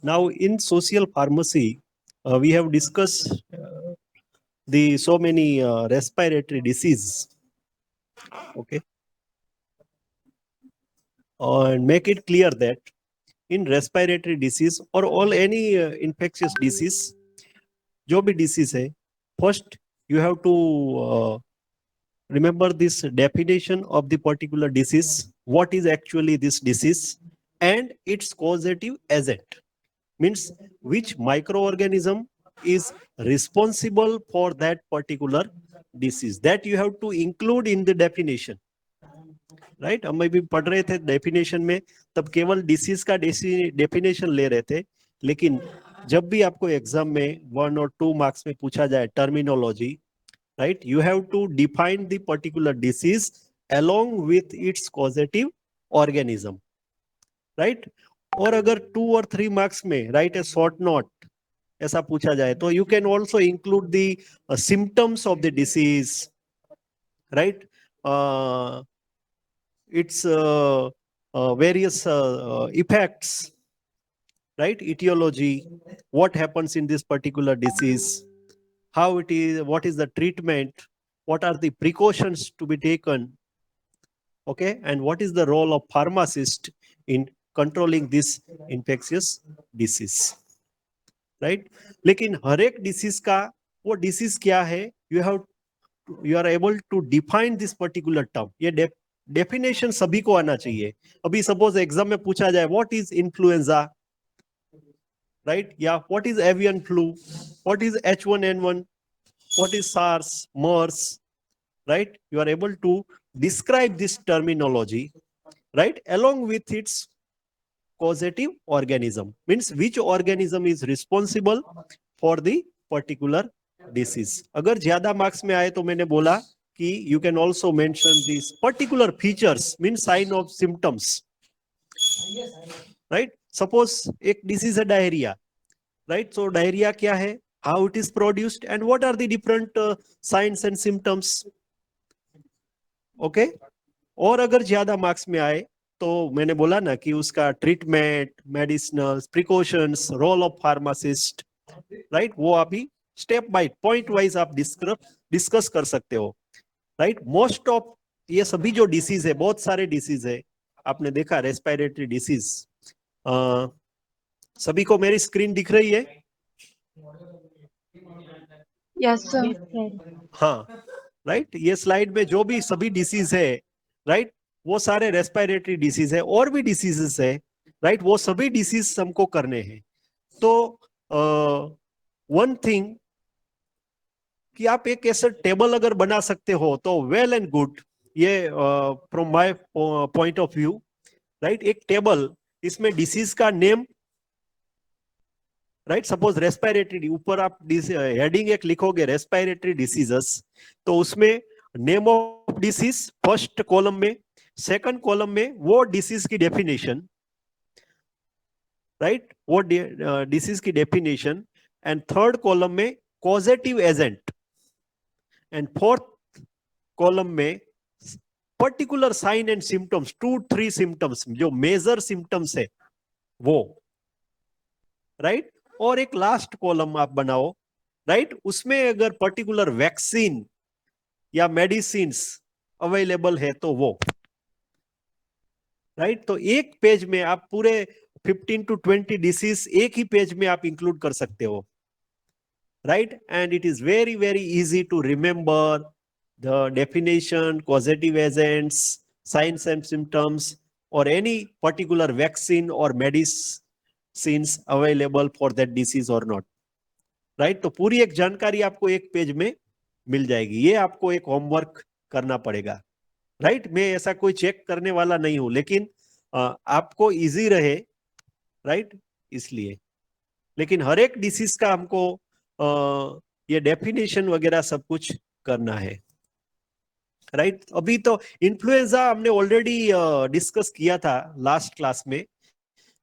Now, in social pharmacy, we have discussed the so many respiratory disease. Okay, and make it clear that in respiratory disease or all any infectious disease, जो भी disease है, first you have to remember this definition of the particular disease. What is actually this disease and its causative agent? Means which microorganism is responsible for that particular disease, that you have to include in the definition. Right हम भी पढ़ रहे थे definition में, तब केवल disease का definition ले रहे थे, लेकिन जब भी आपको एग्जाम में 1 और 2 मार्क्स में पूछा जाए terminology, right, you have to define the particular disease along with its causative organism, right. और अगर 2 और 3 मार्क्स में राइट ए शॉर्ट नोट ऐसा पूछा जाए तो you can also include the symptoms of the disease, right, its various effects, right, etiology, what happens in this particular disease, how it is, what is the treatment, what are the precautions to be taken, okay, and what is the role of pharmacist in controlling this infectious disease, right. लेकिन हर एक disease का वो disease क्या है, you are able to define this particular term. ये definition सभी को आना चाहिए. अभी सपोज एग्जाम में पूछा जाए व्हाट इज इन्फ्लुएंजा, राइट, या what is avian flu, what is H1N1, what is SARS, MERS, right, you are able to describe this terminology, right, along with its causative organism, means which organism is responsible for the particular disease. अगर ज्यादा marks में आए तो मैंने बोला कि you can also mention these particular features, means sign of symptoms, right. Suppose एक disease है डायरिया, right, so डायरिया क्या है, how it is produced and what are the different signs and symptoms, okay. और अगर ज्यादा marks में आए तो मैंने बोला ना कि उसका treatment, medicinal precautions, role of pharmacist, right, वो अभी स्टेप बाय पॉइंट वाइज आप डिस्कस कर सकते हो, राइट. मोस्ट ऑफ ये सभी जो डिसीज है, बहुत सारे डिसीज है, आपने देखा रेस्पिरेटरी डिसीज. सभी को मेरी स्क्रीन दिख रही है? Yes sir. हाँ, राइट. ये स्लाइड में जो भी सभी डिसीज है, राइट, वो सारे रेस्पिरेटरी डिसीज है, और भी डिसीजेस है, राइट, वो सभी डिसीज हमको करने हैं. तो वन थिंग कि आप एक ऐसा टेबल अगर बना सकते हो तो वेल एंड गुड. ये from my point of view, right, एक टेबल, इसमें डिसीज का नेम, राइट, सपोज रेस्पिरेटरी, ऊपर आप हेडिंग एक लिखोगे रेस्पिरेटरी डिसीजेस, तो उसमें name of disease first column में, सेकंड कॉलम में वो डिसीज की डेफिनेशन, राइट, वो डिसीज की डेफिनेशन, एंड थर्ड कॉलम में causative agent, and fourth column में particular sign and symptoms, 2-3 symptoms जो मेजर सिम्टम्स है वो, राइट. और एक लास्ट कॉलम आप बनाओ, राइट, उसमें अगर पर्टिकुलर वैक्सीन या मेडिसिन अवेलेबल है तो वो, राइट. तो एक पेज में आप पूरे 15 to 20 डिसीज एक ही पेज में आप इंक्लूड कर सकते हो, right. And it is very very easy to remember the definition, causative agents, signs and symptoms, or any particular vaccine or medicines available for that disease or not, right. तो पूरी एक जानकारी आपको एक पेज में मिल जाएगी. ये आपको एक होमवर्क करना पड़ेगा, राइट. मैं ऐसा कोई चेक करने वाला नहीं हूं, लेकिन आपको इजी रहे, राइट, इसलिए. लेकिन हर एक डिसीज का हमको ये डेफिनेशन वगैरह सब कुछ करना है, राइट. अभी तो इन्फ्लुएंजा हमने ऑलरेडी डिस्कस किया था लास्ट क्लास में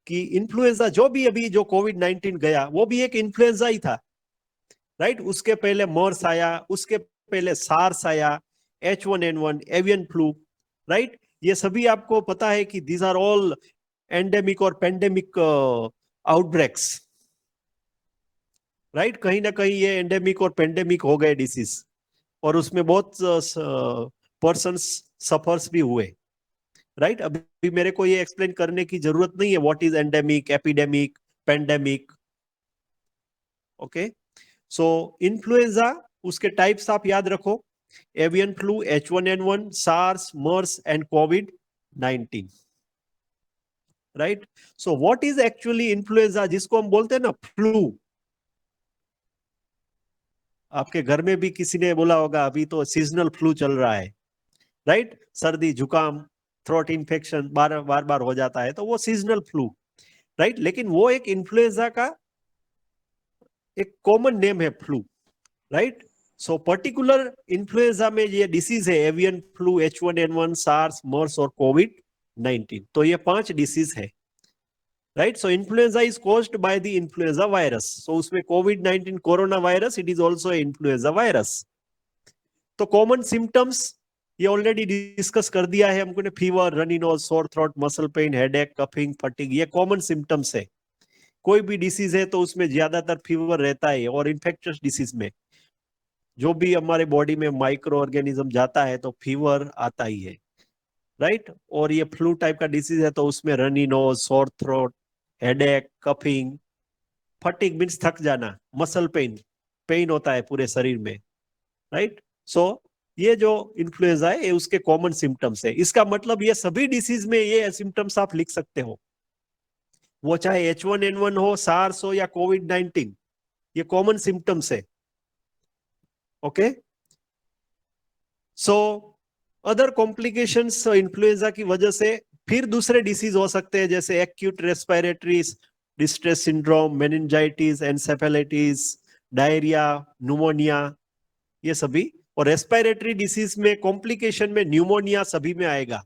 कि इन्फ्लुएंजा जो भी अभी जो कोविड-19 गया वो भी एक इन्फ्लुएंजा ही था, राइट. उसके पहले मर्स आया, उसके पहले सार्स आया, H1N1, एवियन फ्लू, राइट. ये सभी आपको पता है कि दीज आर ऑल एंडेमिक और पेंडेमिक आउटब्रेक्स, राइट। कहीं ना कहीं ये एंडेमिक और पेंडेमिक हो गए डिसीज, और उसमें बहुत पर्सन्स सफर्स भी हुए, राइट। अभी मेरे को ये एक्सप्लेन करने की जरूरत नहीं है what is endemic, epidemic, pandemic. Okay, so influenza, उसके टाइप्स आप याद रखो, avian flu, H1N1, SARS, MERS and कोविड-19, right. So what is actually influenza, जिसको हम बोलते हैं ना फ्लू। आपके घर में भी किसी ने बोला होगा अभी तो सीजनल फ्लू चल रहा है, राइट। सर्दी जुकाम, थ्रोट इन्फेक्शन बार बार हो जाता है, तो वो सीजनल फ्लू, राइट। लेकिन वो एक इन्फ्लुएंजा का एक कॉमन नेम है flu, right. So particular influenza में ये डिसीज है एवियन फ्लू, H1N1, सार्स, मर्स और कोविड-19, तो ये 5 डिसीज है, right. So influenza is caused by the influenza virus, so उसमें कोविड-19 corona virus, it is also influenza virus. तो कॉमन सिम्टम्स ये ऑलरेडी डिस्कस कर दिया है हमको ने, fever, runny nose, sore throat, muscle pain, headache, coughing, fatigue, ये कॉमन सिम्टम्स है। कोई भी डिसीज है तो उसमें ज्यादातर फीवर रहता है, और इन्फेक्शियस डिसीज में जो भी हमारे बॉडी में माइक्रो ऑर्गेनिज्म जाता है तो फीवर आता ही है, राइट। और ये फ्लू टाइप का डिसीज है तो उसमें runny nose, sore throat, headache, coughing, fatigue means थक जाना, मसल पेन, पेन होता है पूरे शरीर में, राइट। सो ये जो इन्फ्लुएंजा है ये उसके कॉमन सिम्टम्स है। इसका मतलब ये सभी डिसीज में ये सिम्टम्स आप लिख सकते हो, वो चाहे H1N1 हो, सार्स हो या कोविड-19, ये कॉमन सिम्टम्स है। Okay, so other complications influenza की वजह से फिर दूसरे डिसीज हो सकते हैं, जैसे acute respiratory distress syndrome, meningitis, encephalitis, diarrhoea, pneumonia, ये सभी। और रेस्पिरेटरी डिसीज में कॉम्प्लिकेशन में न्यूमोनिया सभी में आएगा,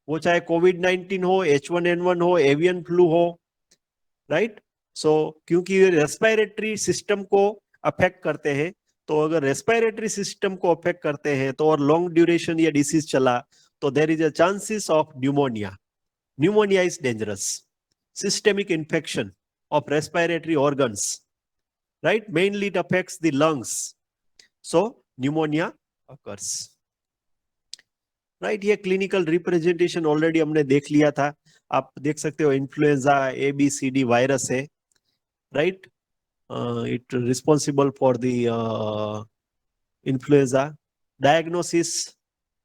वो चाहे कोविड-19 हो, H1N1 हो, एवियन फ्लू हो, राइट। सो क्योंकि रेस्पिरेटरी सिस्टम को अफेक्ट करते हैं, तो अगर रेस्पिरेटरी सिस्टम को अफेक्ट करते हैं तो और लॉन्ग ड्यूरेशन ये डिसीज चला तो there is a chances of pneumonia. Pneumonia is dangerous, systemic infection of respiratory organs, right, mainly it affects the lungs, so pneumonia occurs, right. ये क्लिनिकल रिप्रेजेंटेशन ऑलरेडी हमने देख लिया था, आप देख सकते हो इन्फ्लुएंजा ABCD वायरस है, right. It responsible for the influenza. Diagnosis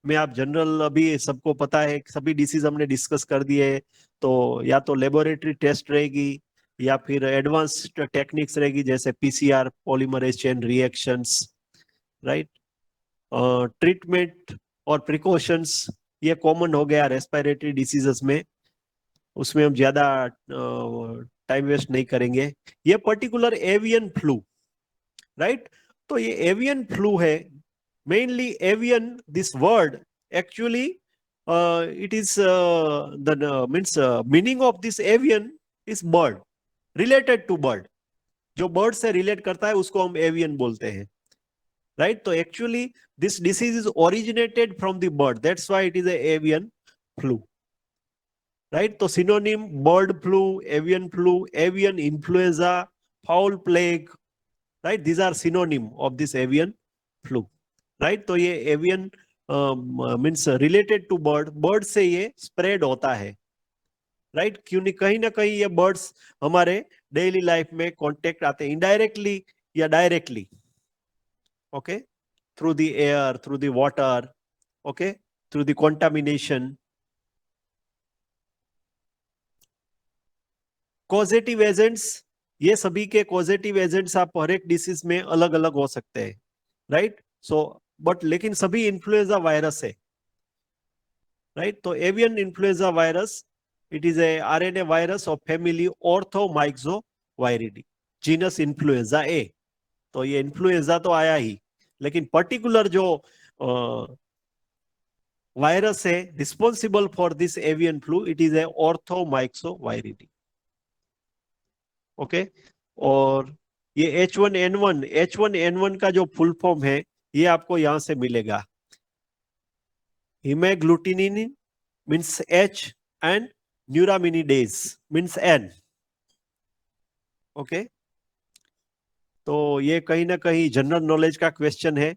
में आप जनरल अभी सबको पता है, सभी डिसीज हमने डिस्कस कर दिए, तो या तो लेबोरेटरी टेस्ट रहेगी या फिर एडवांस्ड टेक्निक्स रहेगी, जैसे PCR, polymerase chain reactions, right. Treatment और प्रिकॉशंस ये कॉमन हो गया रेस्पिरेटरी डिसीजेस में, उसमें हम ज्यादा टाइम वेस्ट नहीं करेंगे। ये पर्टिकुलर एवियन फ्लू, राइट। तो ये एवियन फ्लू है, mainly avian, this word actually it is the means meaning of this avian is bird, related to bird, जो बर्ड से रिलेट करता है उसको हम एवियन बोलते हैं, राइट। तो actually this disease is originated from the bird, that's why it is a avian flu, right. तो synonym bird flu, avian flu, avian influenza, fowl plague, right, these are synonym of this avian flu, right. तो ये avian means related to bird, bird से ये spread होता है, right. क्यों नहीं, कहीं ना कहीं ये बर्ड्स हमारे डेली लाइफ में कॉन्टेक्ट आते हैं, इनडायरेक्टली या directly, okay, through the air, through the water, okay, through the contamination. Causative agents, ये सभी के कॉजेटिव एजेंट्स आप हर एक डिसीज में अलग अलग हो सकते हैं, राइट। सो बट लेकिन सभी इन्फ्लुएंजा वायरस है, राइट। तो avian influenza virus, it is a RNA virus of family Orthomyxoviridae, genus influenza A. तो ये इन्फ्लुएंजा तो आया ही, लेकिन पर्टिकुलर जो वायरस है responsible for this avian flu, it is a Orthomyxoviridae, okay. और ये H1N1 का जो फुल फॉर्म है ये आपको यहां से मिलेगा, haemagglutinin means H and neuraminidase means N, okay, तो ये कहीं ना कहीं जनरल नॉलेज का क्वेश्चन है,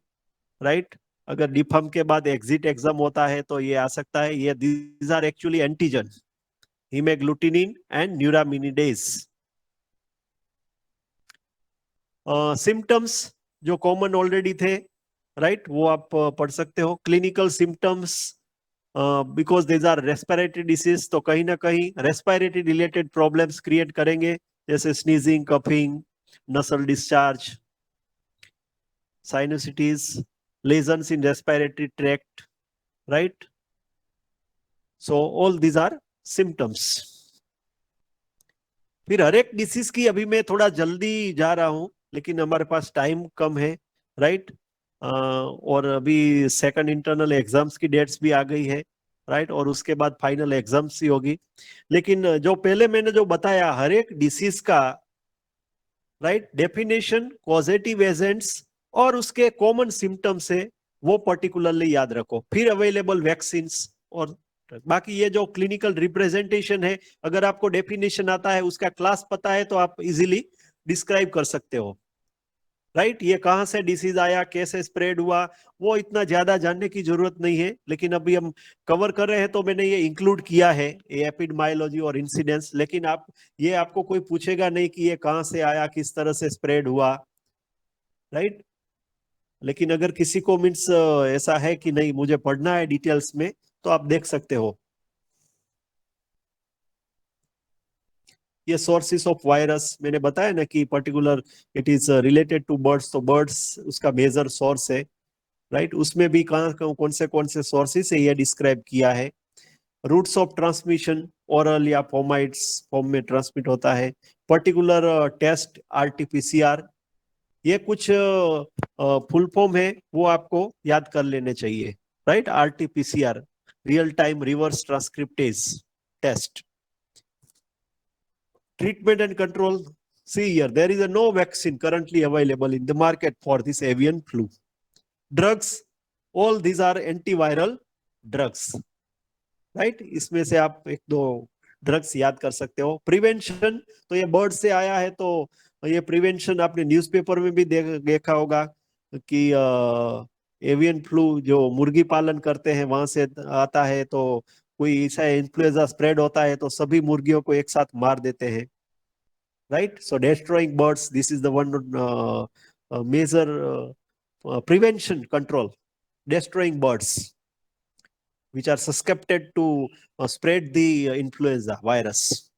राइट। अगर डीफार्म के बाद एग्जिट एग्जाम होता है तो ये आ सकता है। ये these are actually antigen, haemagglutinin and neuraminidase. Symptoms जो कॉमन ऑलरेडी थे, राइट, वो आप पढ़ सकते हो। Clinical symptoms, because these are respiratory disease, तो कहीं ना कहीं रेस्पिरेटरी रिलेटेड प्रॉब्लम्स क्रिएट करेंगे, जैसे sneezing, coughing, nasal discharge, sinusitis, lesions in respiratory tract, right. So all these are symptoms. फिर हर एक डिसीज की अभी मैं थोड़ा जल्दी जा रहा हूं, लेकिन हमारे पास टाइम कम है, राइट। और अभी सेकंड इंटरनल एग्जाम्स की डेट्स भी आ गई है, राइट, और उसके बाद फाइनल एग्जाम्स ही होगी। लेकिन जो पहले मैंने जो बताया हर एक डिसीज का, राइट, डेफिनेशन, कॉजेटिव एजेंट्स और उसके कॉमन सिम्टम्स है, वो पर्टिकुलरली याद रखो। फिर अवेलेबल वैक्सीन, और बाकी ये जो क्लिनिकल रिप्रेजेंटेशन है, अगर आपको डेफिनेशन आता है, उसका क्लास पता है, तो आप इजीली डिस्क्राइब कर सकते हो, राइट। ये कहां से डिसीज आया, कैसे स्प्रेड हुआ, वो इतना ज्यादा जानने की जरूरत नहीं है। लेकिन अभी हम कवर कर रहे हैं तो मैंने ये इंक्लूड किया है, ये एपिडेमियोलॉजी और इंसिडेंस। लेकिन आप, ये आपको कोई पूछेगा नहीं कि ये कहां से आया, किस तरह से स्प्रेड हुआ, राइट। लेकिन अगर किसी को मीन्स ऐसा है कि नहीं मुझे पढ़ना है डिटेल्स में, तो आप देख सकते हो। ये सोर्सेस ऑफ वायरस मैंने बताया ना कि particular it is related to birds, तो बर्ड्स उसका मेजर सोर्स है, राइट। उसमें भी कहाँ कौन से सोर्सेस है ये डिस्क्राइब किया है। रूट्स ऑफ ट्रांसमिशन, ओरल या फोमाइट्स फॉर्म में ट्रांसमिट होता है। पर्टिकुलर टेस्ट, आरटीपीसीआर, ये कुछ फुल फॉर्म है, वो आपको याद कर लेने चाहिए, right. RTPCR, real time reverse transcriptase test. Treatment and control. See here, there is a no vaccine currently available in the market for this avian flu. Drugs, all these are antiviral drugs, right? इसमें से आप एक दो drugs याद कर सकते हो। Prevention, तो ये बर्ड से आया है, तो ये प्रिवेंशन आपने न्यूज़पेपर में भी देखा होगा कि एवियन फ्लू जो मुर्गी पालन करते हैं वहां से आता है। तो कोई ऐसा इन्फ्लुएंजा स्प्रेड होता है तो सभी मुर्गियों को एक साथ मार देते हैं, right? So destroying birds, this is the one major prevention control, destroying birds which are susceptible to spread the influenza virus.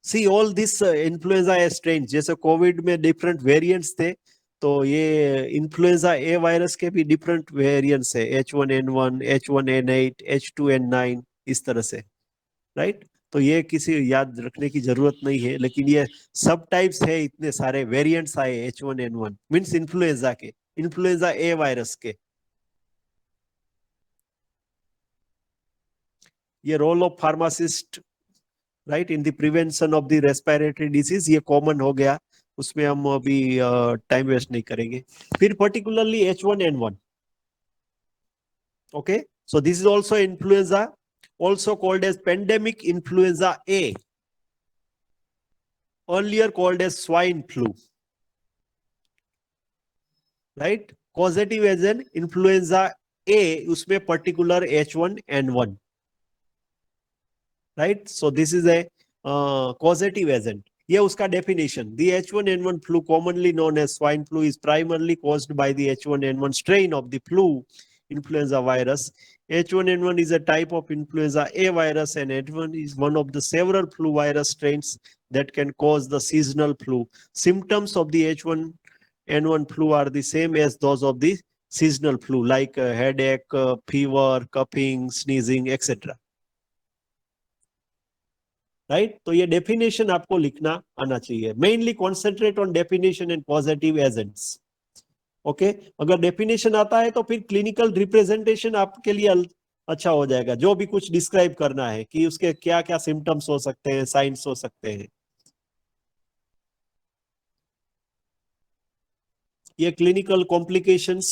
See all this influenza strains, जैसे कोविड में डिफरेंट वेरिएंट्स थे, तो ये इन्फ्लुएंजा ए वायरस के भी different variants है, H1N1, H1N8, H2N9, इस तरह से, राइट। तो ये किसी याद रखने की जरूरत नहीं है, लेकिन ये सब टाइप्स है, इतने सारे वेरिएंट्स आए H1N1 मींस इन्फ्लुएंजा के, इन्फ्लुएंजा ए वायरस के। ये role of pharmacist, right, in the prevention of the respiratory disease, ये कॉमन हो गया, उसमें हम अभी टाइम वेस्ट नहीं करेंगे। फिर particularly H1N1, okay, so this is also influenza, also called as pandemic influenza A, earlier called as swine flu, right. Causative agent influenza A, उसमें particular H1N1, right. So this is a causative agent, ये उसका definition. The H1N1 flu, commonly known as swine flu, is primarily caused by the H1N1 strain of the flu influenza virus. H1N1 is a type of influenza A virus, and H1 is one of the several flu virus strains that can cause the seasonal flu. Symptoms of the H1N1 flu are the same as those of the seasonal flu, like headache, fever, coughing, sneezing, etc. Right, तो ये definition आपको लिखना आना चाहिए। Mainly concentrate on definition and positive agents, okay. अगर definition आता है तो फिर क्लिनिकल रिप्रेजेंटेशन आपके लिए अच्छा हो जाएगा, जो भी कुछ डिस्क्राइब करना है कि उसके क्या क्या सिम्टम्स हो सकते हैं, साइंस हो सकते हैं। ये clinical complications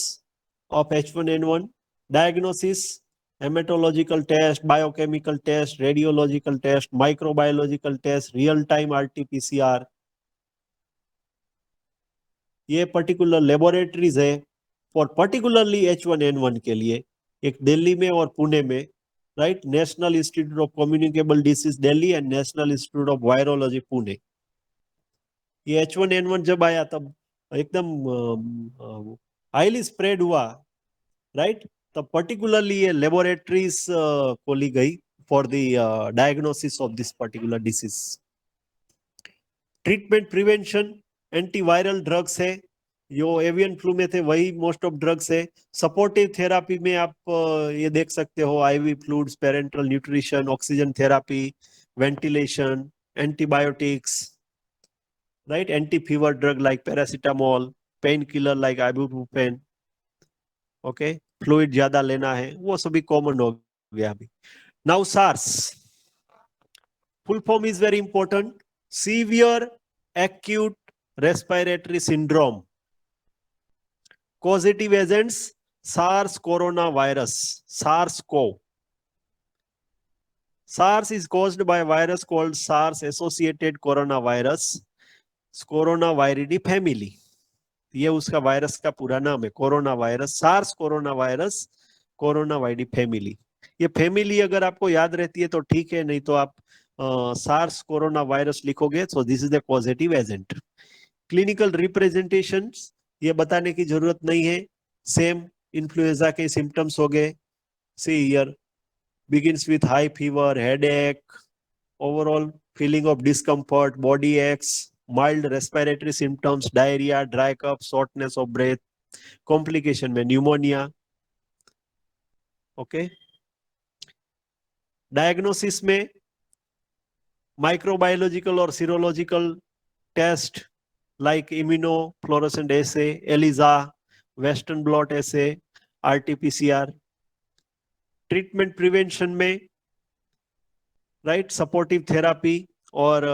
of H1N1, diagnosis, hematological test, biochemical test, radiological test, microbiological test, real time RT-PCR, ये पर्टिकुलर लेबोरेटरीज है फॉर पर्टिकुलरली H1N1 के लिए, एक दिल्ली में और पुणे में, right, national institute of communicable disease Delhi and national institute of virology Pune. ये H1N1 जब आया तब एकदम हाईली स्प्रेड हुआ, राइट, तब पर्टिकुलरली ये लेबोरेटरीज खोली गई for the diagnosis of this particular disease. Treatment prevention antiviral drugs है, जो एवियन फ्लू में थे वही मोस्ट ऑफ ड्रग्स है। सपोर्टिव थेरापी में आप ये देख सकते हो IV fluids, parenteral nutrition, oxygen therapy, ventilation, antibiotics, right, anti fever drug like paracetamol, pain killer like ibuprofen, okay, fluid ज्यादा लेना है, वो सभी कॉमन हो गया अभी। Now SARS, full form is very important, severe acute respiratory syndrome, causative agents SARS coronavirus, SARS-CoV. SARS is caused by a virus called SARS associated coronavirus, Coronaviridae family, ये उसका वायरस का पूरा नाम है, corona virus, SARS corona virus, Coronaviridae family. ये family अगर आपको याद रहती है तो ठीक है, नहीं तो आप सार्स कोरोना वायरस लिखोगे, सो this is the positive agent. Clinical representation ये बताने की जरूरत नहीं है, सेम इन्फ्लुएंजा के सिम्टम्स हो गए, see here, begins with high fever, headache, overall feeling of discomfort, body aches, mild respiratory symptoms, diarrhea, dry cough, shortness of breath, complication में pneumonia, okay. डायग्नोसिस में माइक्रोबायोलॉजिकल और serological test like immunofluorescent assay, ELISA, western blot assay, RTPCR. Treatment prevention में, right, supportive therapy और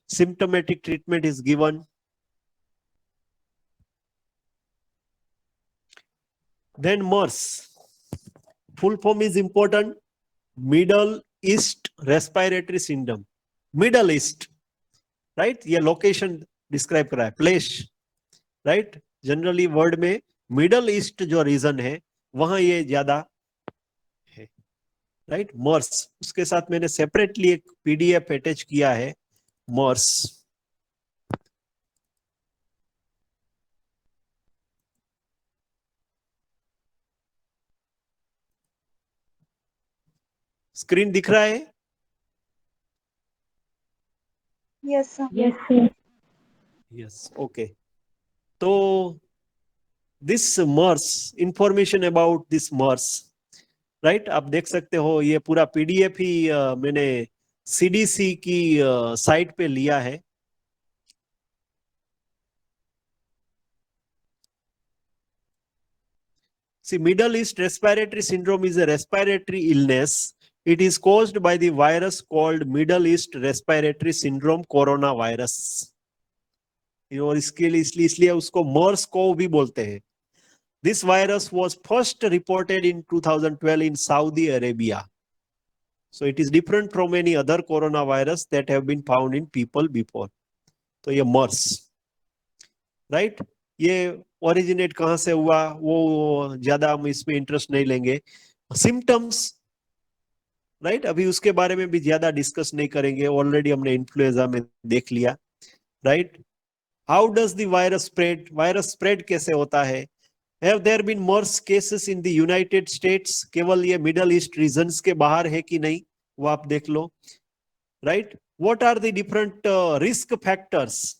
symptomatic treatment is given. Then MERS, full form is important, Middle East respiratory syndrome, Middle East, right, ये location describe करा है, place, right, generally world में Middle East जो region है वहां ये ज्यादा है, राइट, मर्स। उसके साथ मैंने सेपरेटली एक पीडीएफ अटैच किया है, मर्स। स्क्रीन दिख रहा है? Yes, sir. Yes, sir. Yes, okay. तो this MERS, information about this MERS, right, आप देख सकते हो ये पूरा पीडीएफ ही मैंने सीडीसी की साइट पे लिया है। See, Middle East respiratory syndrome is a respiratory illness. It is caused by the virus called Middle East respiratory syndrome coronavirus. और इसके लिए इसलिए उसको मर्स को भी बोलते हैं। This virus was first reported in 2012 in Saudi Arabia. So it is different from any other coronavirus that have been found in people before. तो ये मर्स, राइट, ये ओरिजिनेट कहां से हुआ वो ज्यादा हम इसमें इंटरेस्ट नहीं लेंगे। सिम्टम्स, राइट, अभी उसके बारे में भी ज्यादा डिस्कस नहीं करेंगे, ऑलरेडी हमने इन्फ्लुएंजा में देख लिया, right. How does the virus spread, virus spread कैसे होता है? Have there been MERS cases in the United States, केवल ये मिडल ईस्ट रीजन्स के बाहर है कि नहीं वो आप देख लो, right. What are the different risk factors,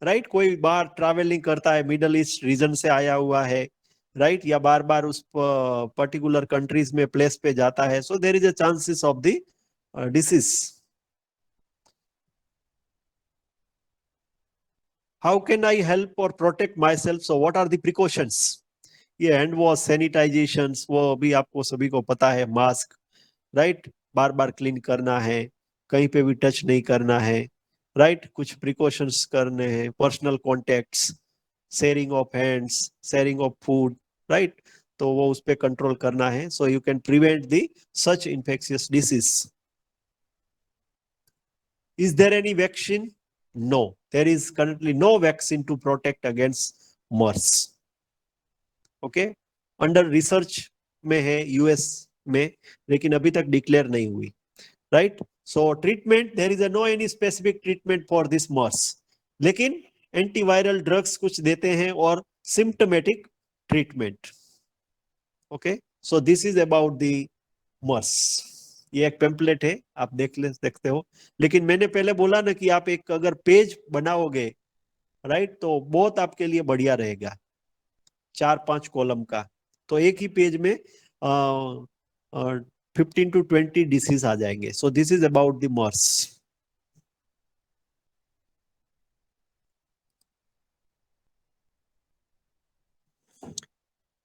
right, कोई बार ट्रैवलिंग करता है, मिडल ईस्ट रीजन से आया हुआ है, राइट, या बार बार उस पर्टिकुलर कंट्रीज में प्लेस पे जाता है, so there is a chances of the disease. How can I help और protect myself, so what are the precautions? ये हैंड वॉश, सैनिटाइजेशन, वो भी आपको सभी को पता है, मास्क, राइट, बार बार क्लीन करना है, कहीं पे भी टच नहीं करना है, राइट, कुछ प्रिकॉशंस करने हैं, personal contacts, sharing of hands, sharing of food, right. तो वो उस पर कंट्रोल करना है, so you can prevent the such infectious disease. Is there any vaccine? No, there is currently no vaccine to protect against MERS. Okay, under research में है US में, लेकिन अभी तक डिक्लेयर नहीं हुई. Right, so treatment, there is no any specific treatment for this MERS, लेकिन antiviral drugs कुछ देते हैं और symptomatic treatment. Okay, so this is about the MERS. ये एक पेम्पलेट है, आप देखते हो. लेकिन मैंने पहले बोला ना कि आप एक अगर पेज बनाओगे, राइट, तो बहुत आपके लिए बढ़िया रहेगा, 4-5 कॉलम का. तो एक ही पेज में 15 to 20 डिसीज आ जाएंगे. So this is about the MERS.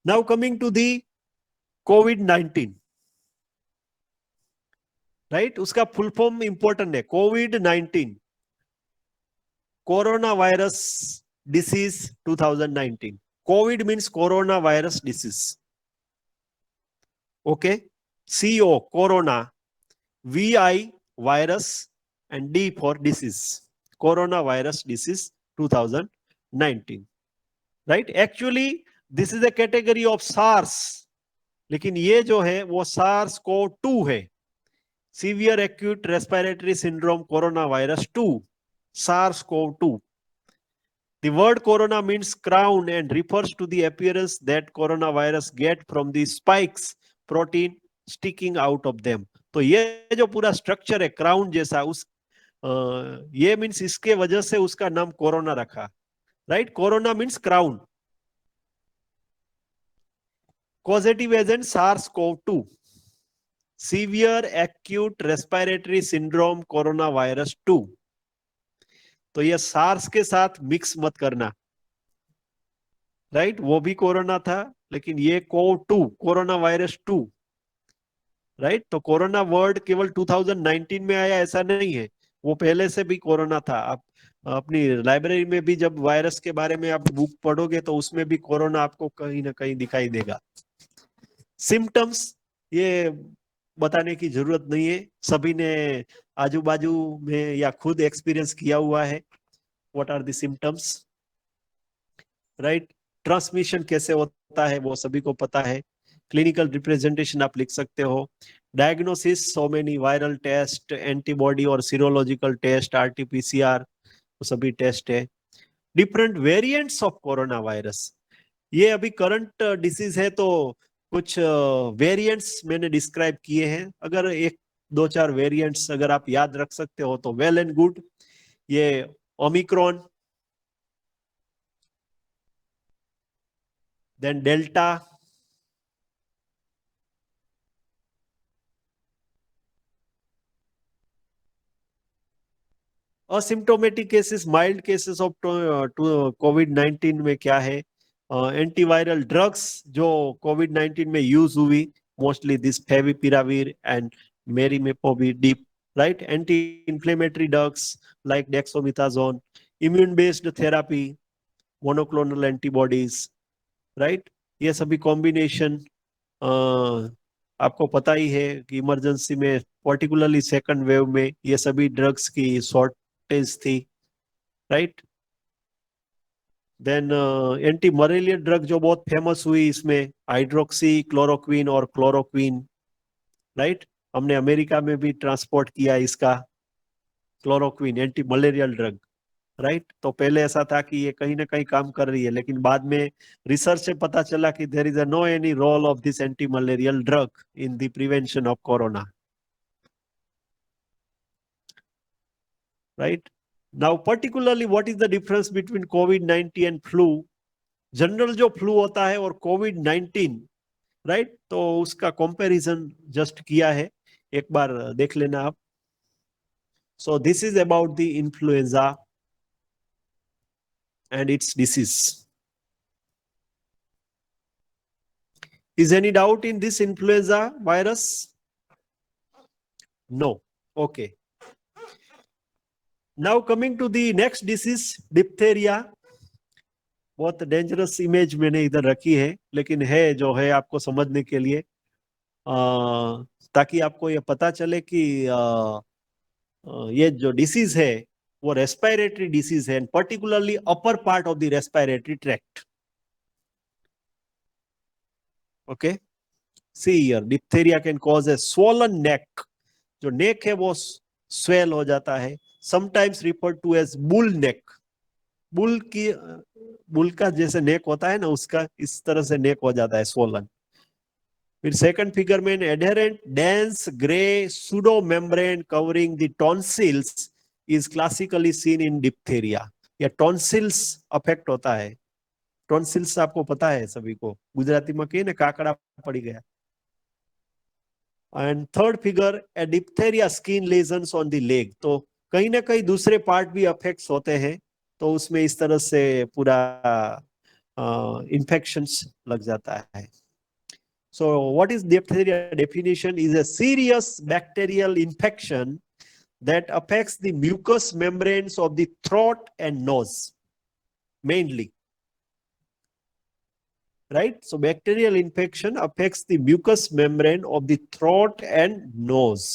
Now coming to the COVID-19. Right, उसका फुल फॉर्म इंपॉर्टेंट है. COVID-19, corona virus disease 2019. COVID means corona virus disease. Okay, CO corona, VI virus, and D for disease. Corona virus disease 2019. Right? Actually, this is a category of SARS. लेकिन ये जो है वो SARS-CoV-2 है. Severe acute respiratory syndrome coronavirus 2, SARS-CoV-2. The word corona means crown and refers to the appearance that coronavirus get from the spikes protein sticking out of them. तो ये जो पूरा स्ट्रक्चर है क्राउन जैसा, उस ये मीन्स इसके वजह से उसका नाम कोरोना रखा. Right, corona means crown. Causative agent SARS-CoV-2, severe acute respiratory syndrome corona virus 2. तो ये सार्स के साथ मिक्स मत करना. राइट, वो भी कोरोना था, लेकिन ये CO2, कोरोना वायरस 2. राइट, तो कोरोना वर्ड केवल 2019 में आया ऐसा नहीं है, वो पहले से भी कोरोना था. आप अपनी लाइब्रेरी में भी जब वायरस के बारे में आप बुक पढ़ोगे तो उसमें भी कोरोना आपको कहीं ना कहीं दिखाई देगा. सिम्टम्स ये बताने की जरूरत नहीं है, सभी ने आजू बाजू में या खुद एक्सपीरियंस किया हुआ है. What are the symptoms? Right, transmission कैसे होता है वो सभी को पता है. क्लिनिकल रिप्रेजेंटेशन आप लिख सकते हो. Diagnosis, so many viral test, antibody और सीरोलॉजिकल टेस्ट, RT-PCR, वो सभी टेस्ट है. Different variants of corona virus, ये अभी करंट डिसीज है तो कुछ वेरिएंट्स मैंने डिस्क्राइब किए हैं. अगर 1-2-4 वेरिएंट्स अगर आप याद रख सकते हो तो वेल एंड गुड. ये omicron, then delta, asymptomatic cases, mild cases of COVID-19 में क्या है? एंटीवायरल ड्रग्स जो COVID-19 में यूज हुई, मोस्टली दिस फेविपिराविर एंड मेरिमेपोविडिप. Right, anti inflammatory drugs like dexamethasone, immune based therapy, monoclonal antibodies. Right, ये सभी कॉम्बिनेशन आपको पता ही है कि इमरजेंसी में, पर्टिकुलरली सेकंड वेव में, ये सभी ड्रग्स की शॉर्टेज थी. Right, then anti malaria drug जो बहुत फेमस हुई, इसमें हाइड्रोक्सी क्लोरोक्विन और क्लोरोक्विन. राइट, हमने अमेरिका में भी ट्रांसपोर्ट किया इसका, chloroquine anti malarial drug. Right, तो पहले ऐसा था कि ये कहीं ना कहीं काम कर रही है, लेकिन बाद में रिसर्च से पता चला कि there is no any role of this anti malarial drug in the prevention of corona. Right, now particularly what is the difference between COVID-19 and flu? General जो फ्लू होता है और COVID-19, राइट, तो उसका कंपैरिजन जस्ट किया है, एक बार देख लेना आप. सो this is about the influenza and its disease. Is any doubt in this influenza virus? No. Okay. Now coming to the next disease, diphtheria. बहुत डेंजरस इमेज मैंने इधर रखी है, लेकिन है जो है आपको समझने के लिए, ताकि आपको ये पता चले कि ये जो डिसीज है वो रेस्पिरेटरी डिसीज है, particularly upper part of the respiratory tract. Okay, see here, diphtheria can cause a swollen neck. जो नेक है वो स्वेल हो जाता है, sometimes referred to as bull neck. Bull की बुल का जैसे नेक होता है ना, उसका इस तरह से नेक हो जाता है, स्वोलन. फिर सेकंड फिगर में adherent dense grey pseudo membrane covering the tonsils is classically seen in diphtheria. या टॉन्सिल्स अफेक्ट होता है. टॉन्सिल्स आपको पता है सभी को, गुजराती में कही ना काकड़ा पड़ी गया. And third figure A diphtheria skin lesions on the leg. तो कहीं ना कहीं दूसरे पार्ट भी अफेक्ट्स होते हैं, तो उसमें इस तरह से पूरा इन्फेक्शंस लग जाता है. So what is diphtheria definition? Is a serious bacterial infection that affects the mucous membranes of the throat and nose mainly. Right? So bacterial infection affects the mucous membrane of the throat and nose.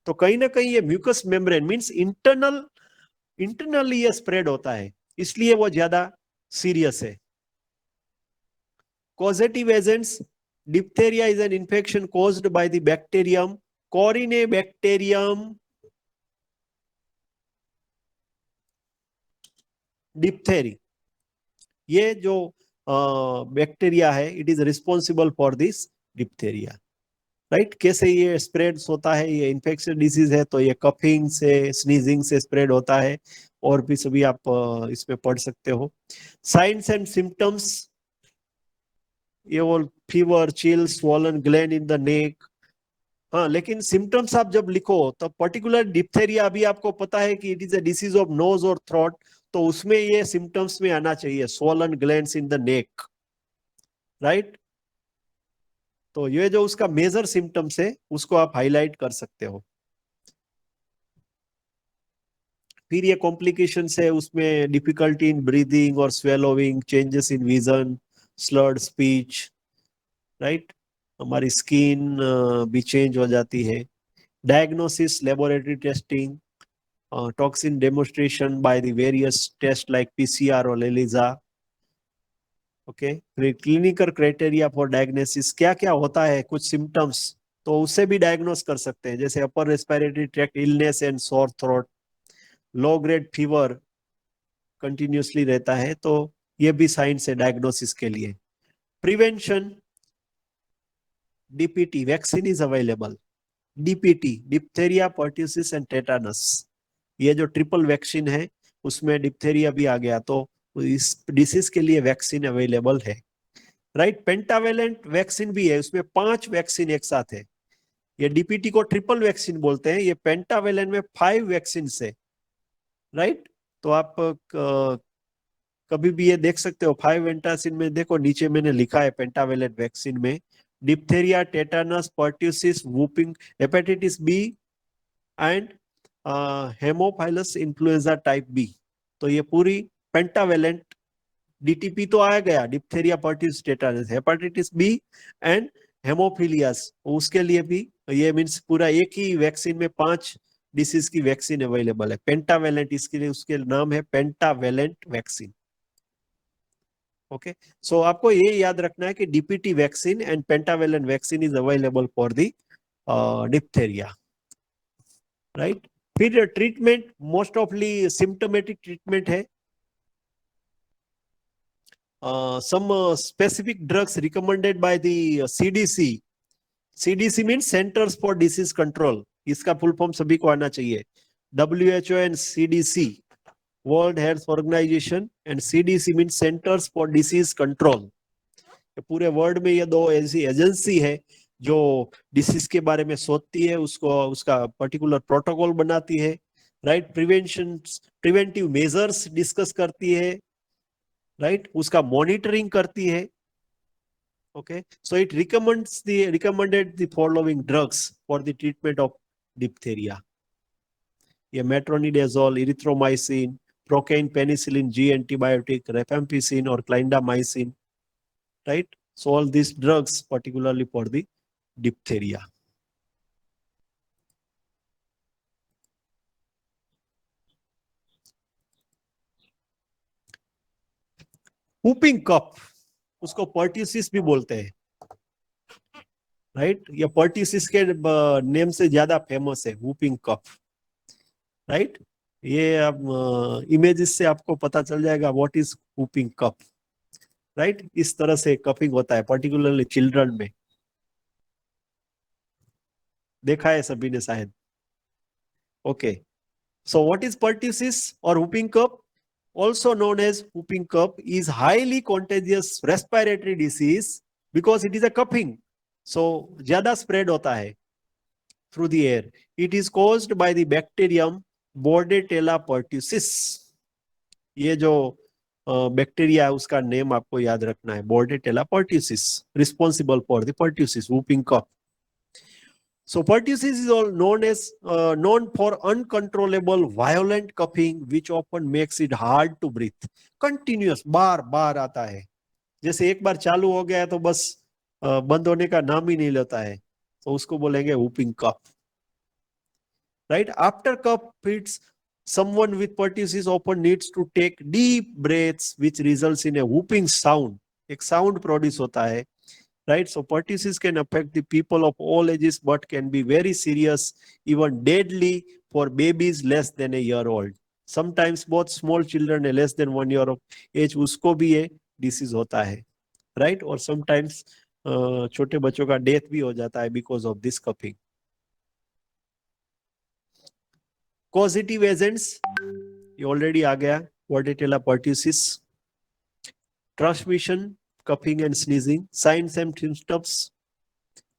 तो कहीं ना कहीं ये mucus membrane means internally ये spread होता है, इसलिए वो ज्यादा सीरियस है. Causative agents, diphtheria is an infection caused by the bacterium Corynebacterium diphtheria. ये जो बैक्टीरिया है, it is responsible for this diphtheria. Right, कैसे ये स्प्रेड होता है? ये इन्फेक्शन डिसीज है, तो ये कफिंग से, स्नीजिंग से स्प्रेड होता है, और भी सभी आप इसमें पढ़ सकते हो. साइंस एंड सिम्टम्स, ये वो fever, chill, swollen gland in the neck. हाँ, लेकिन सिम्टम्स आप जब लिखो तो पर्टिकुलर डिप्थेरिया अभी आपको पता है कि it is a disease of nose और थ्रोट, तो उसमें ये सिम्टम्स में आना चाहिए, swollen glands in the neck. Right, तो ये जो उसका मेजर सिम्टम्स है उसको आप हाईलाइट कर सकते हो. फिर ये कॉम्प्लिकेशंस है, उसमें डिफिकल्टी इन ब्रीदिंग और swallowing, changes in vision, slurred speech. Right, हमारी स्किन भी चेंज हो जाती है. Diagnosis, laboratory testing, toxin demonstration by the various tests like PCR or ELISA. Okay, clinical criteria for diagnosis, क्या क्या होता है, कुछ सिम्टम्स, तो उससे भी डायग्नोस कर सकते हैं, जैसे अपर respiratory tract illness and sore throat, low grade fever continuously रहता है, तो ये भी साइंस है डायग्नोसिस के लिए. Prevention, DPT vaccine is available. DPT, diphtheria, pertussis and tetanus, ये जो ट्रिपल वैक्सीन है उसमें डिप्थेरिया भी आ गया, तो इस डिसीज के लिए वैक्सीन अवेलेबल है. राइट, पेंटावेलेंट वैक्सीन भी है, उसमें 5 वैक्सीन एक साथ है. ये डीपीटी को ट्रिपल वैक्सीन बोलते हैं, ये पेंटावेलेंट में 5 वैक्सीन है. राइट, तो आप कभी भी ये देख सकते हो, 5 वेंटासिन में देखो नीचे मैंने लिखा है पेंटावेलेंट वैक्सीन में diphtheria, tetanus, pertussis, whooping, hepatitis B and haemophilus influenza type B. तो ये पूरी पेंटावेलेंट, डीटीपी तो आ गया, diphtheria, pertussis, tetanus, hepatitis B and haemophilus, उसके लिए भी ये मींस पूरा एक ही वैक्सीन में 5 डिसीज की वैक्सीन अवेलेबल है. पेंटावेलेंट, इसके लिए उसके नाम है पेंटावेलेंट वैक्सीन. ओके, सो आपको ये याद रखना है कि DPT vaccine and pentavalent vaccine is available for the diphtheria. Right, फिर ट्रीटमेंट, मोस्ट ऑफली सिम्टोमेटिक ट्रीटमेंट है. some specific drugs recommended by the CDC. CDC means Centers for Disease Control. इसका full form सभी को आना चाहिए. WHO and CDC, World Health Organization, and CDC means Centers for Disease Control. पूरे world में ये दो ऐसी एजेंसी है जो डिसीज के बारे में सोचती है, उसको उसका पर्टिकुलर प्रोटोकॉल बनाती है. राइट, प्रिवेंटिव मेजर्स डिस्कस करती है. राइट, उसका मॉनिटरिंग करती है. Okay, so it recommended the following drugs for the treatment of diphtheria. ये metronidazole, erythromycin, procaine, penicillin, G antibiotic, rifampicin or clindamycin, right? So all these drugs, particularly for the diphtheria. Whooping cough, उसको pertussis भी बोलते हैं, right? ये pertussis के name से ज्यादा famous है, whooping cough, राइट? ये अब इमेजेस से आपको पता चल जाएगा what is whooping cough, right? इस तरह से कफिंग होता है, पर्टिकुलरली चिल्ड्रन में। देखा है सभी ने शायद। Okay, so what is pertussis or whooping cough? Also known as whooping cough, is highly contagious respiratory disease because it is a coughing, so ज्यादा spread होता है through the air. It is caused by the bacterium Bordetella pertussis. ये जो bacteria है उसका name आपको याद रखना है, Bordetella pertussis, responsible for the pertussis, whooping cough. So pertussis is all known for uncontrollable violent coughing which often makes it hard to breathe. Continuous, बार बार आता है, जैसे एक बार चालू हो गया है तो बस बंद होने का नाम ही नहीं लेता है, तो उसको बोलेंगे whooping cough, right? After cough fits, someone with pertussis often needs to take deep breaths which results in a whooping sound. एक sound produce होता है, right? So pertussis can affect the people of all ages but can be very serious, even deadly for babies less than a year old. Sometimes both small children less than 1 year of age, उसको भी ये disease होता है, right? और sometimes छोटे बच्चों का death भी हो जाता है because of this coughing. Causative agents, ये already आ गया, Bordetella pertussis. Transmission, coughing and sneezing. Signs and symptoms,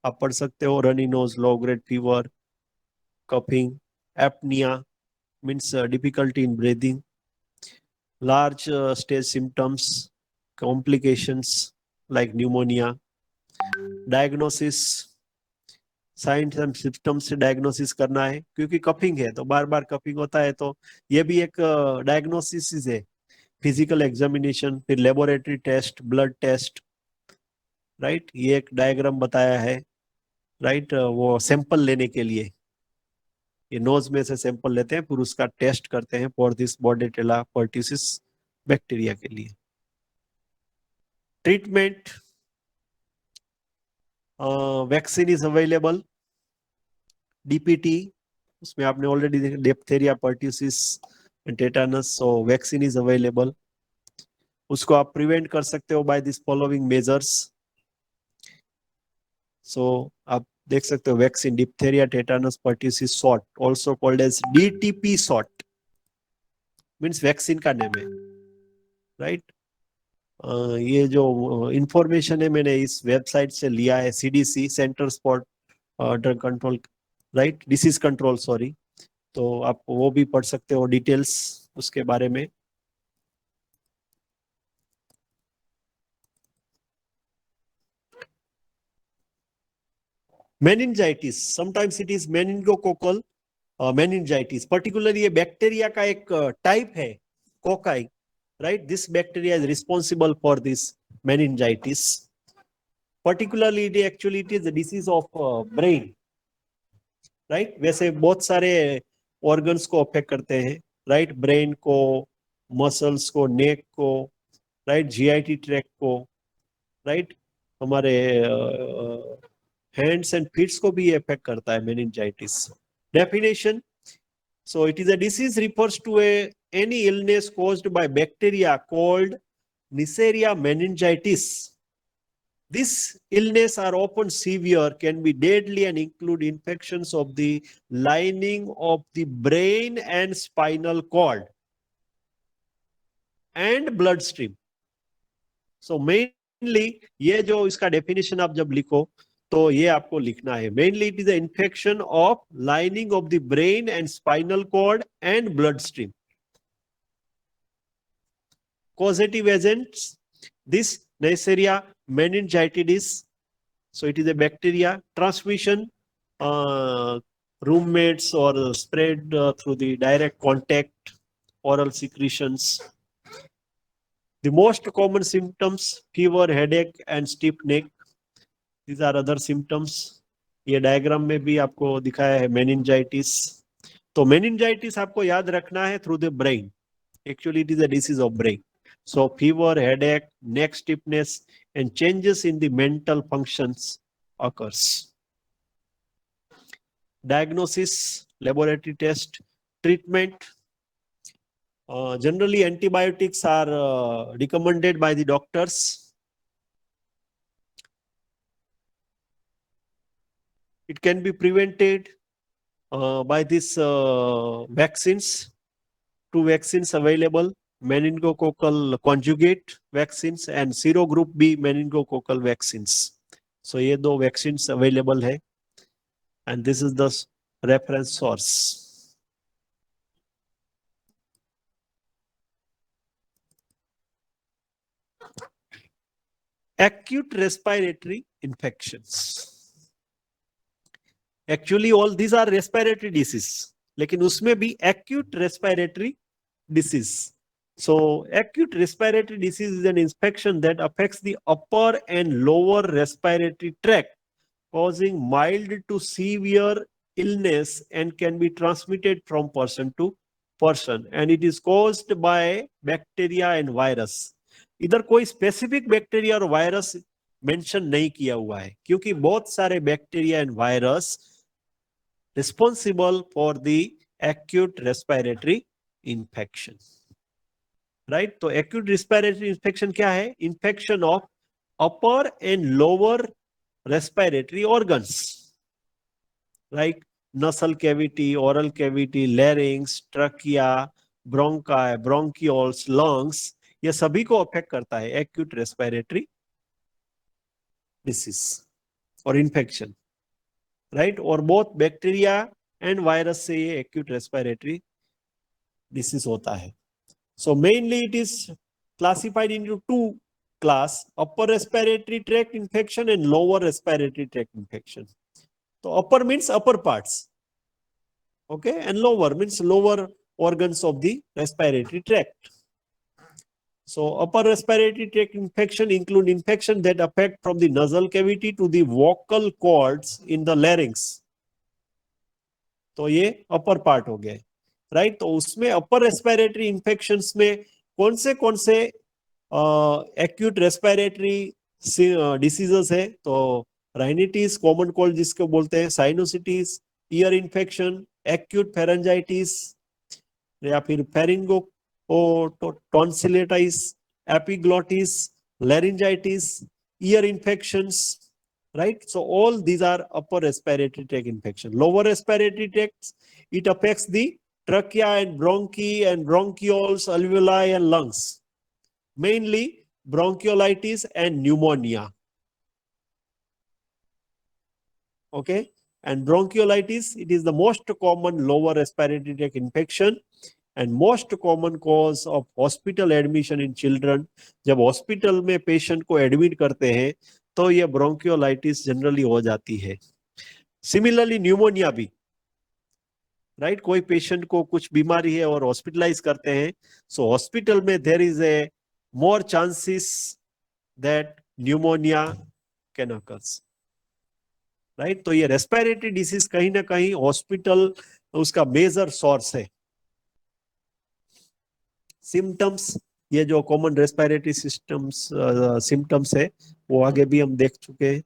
आप पढ़ सकते हो, runny nose, low grade fever, coughing, apnea means difficulty in breathing, large stage symptoms, complications like pneumonia. Diagnosis, science and symptoms से diagnosis करना है, क्योंकि coughing है तो बार बार कफिंग होता है, तो ये भी एक डायग्नोसिस है। फिजिकल एग्जामिनेशन, फिर laboratory test, blood test, right? ये एक डायग्राम बताया है, राइट? वो सैंपल लेने के लिए, ये नोज में से सैंपल लेते हैं, फिर उसका टेस्ट करते हैं for this Bordetella pertussis bacteria के लिए। Treatment, vaccine is available, DPT, उसमें आपने ऑलरेडी देखा, diphtheria, pertussis and tetanus, so vaccine is available. उसको आप प्रिवेंट कर सकते हो by this following measures. So आप देख सकते हो, vaccine, diphtheria, tetanus, pertussis shot, also called as DTP shot, means vaccine का नेम है, राइट? ये जो इंफॉर्मेशन है मैंने इस वेबसाइट से लिया है, CDC, centres for drug control, right, disease control, sorry. तो आप वो भी पढ़ सकते हो डिटेल्स उसके बारे में। meningitis, sometimes it is meningococcal meningitis, particularly ये बैक्टीरिया का एक टाइप है, cocci, right? This bacteria is responsible for this meningitis. Particularly it is a disease of brain, right? वैसे बहुत सारे organs को affect करते हैं, right? Brain को, muscles को, neck को, right? GIT tract को, right? हमारे hands and feet को भी affect करता है meningitis. Definition, so it is a disease refers to any illness caused by bacteria called Neisseria meningitis. This illness are often severe, can be deadly, and include infections of the lining of the brain and spinal cord and bloodstream. So mainly ये जो इसका definition आप जब लिखो तो ये आपको लिखना है, mainly it is an infection of lining of the brain and spinal cord and bloodstream. Causative agents, this Neisseria meningitis, so it is a bacteria. Transmission, roommates or spread through the direct contact, oral secretions. The most common symptoms, fever, headache and stiff neck. These are other symptoms. ये diagram में भी आपको दिखाया है meningitis. तो meningitis आपको याद रखना है through the brain. Actually, it is a disease of brain. So fever, headache, neck stiffness, and changes in the mental functions occurs. Diagnosis, laboratory test, treatment. Generally, antibiotics are recommended by the doctors. It can be prevented by these vaccines. Two vaccines available, meningococcal conjugate vaccines and serogroup B meningococcal vaccines. So ये दो vaccines available है, and this is the reference source. Acute respiratory infections. Actually all these are respiratory disease, लेकिन उसमें भी acute respiratory disease. So acute respiratory disease is an infection that affects the upper and lower respiratory tract, causing mild to severe illness and can be transmitted from person to person, and it is caused by bacteria and virus. इधर कोई specific bacteria और virus mention नहीं किया हुआ है, क्योंकि बहुत सारे bacteria and virus responsible for the acute respiratory infection. Right? तो acute respiratory infection क्या है? Infection of upper and lower respiratory organs, like nasal cavity, oral cavity, larynx, trachea, bronchi, bronchioles, lungs. ये सभी को अफेक्ट करता है acute respiratory disease और infection. Right और बोथ बैक्टीरिया एंड वायरस से ये एक्यूट रेस्पिरेटरी डिसीज होता है. So mainly it is classified into two class, upper respiratory tract infection and lower respiratory tract infection. तो upper means upper parts, okay, and lower means lower organs of the respiratory tract. So upper respiratory tract infection include infection that affect from the nasal cavity to the vocal cords in the larynx. तो ये upper part हो गए, right. तो उसमें upper respiratory infections में कौन से acute respiratory diseases है? तो राइनिटिस, कॉमन कोल्ड जिसको बोलते हैं, साइनोसिटिस, ईयर इन्फेक्शन, एक्यूट फेरेंजाइटिस या फिर फेरिंगो टॉन्सिलेटाइस, epiglottis, laryngitis, ear infections, right? So all these are upper respiratory tract infection. Lower respiratory tracts, it affects the trachea and bronchi and bronchioles, alveoli and lungs. Mainly bronchiolitis and pneumonia. Okay, and bronchiolitis, it is the most common lower respiratory tract infection and most common cause of hospital admission in children. जब hospital में patient को admit करते हैं तो ये bronchiolitis generally हो जाती है. सिमिलरली न्यूमोनिया भी, राइट. कोई पेशेंट को कुछ बीमारी है और हॉस्पिटलाइज करते हैं, सो हॉस्पिटल में there is a more chances that pneumonia can occurs, right. तो ये रेस्पिरेटरी डिसीज कहीं ना कहीं हॉस्पिटल उसका मेजर सोर्स है. सिम्टम्स, ये जो कॉमन रेस्पिरेटरी सिस्टम्स सिम्टम्स है वो आगे भी हम देख चुके हैं.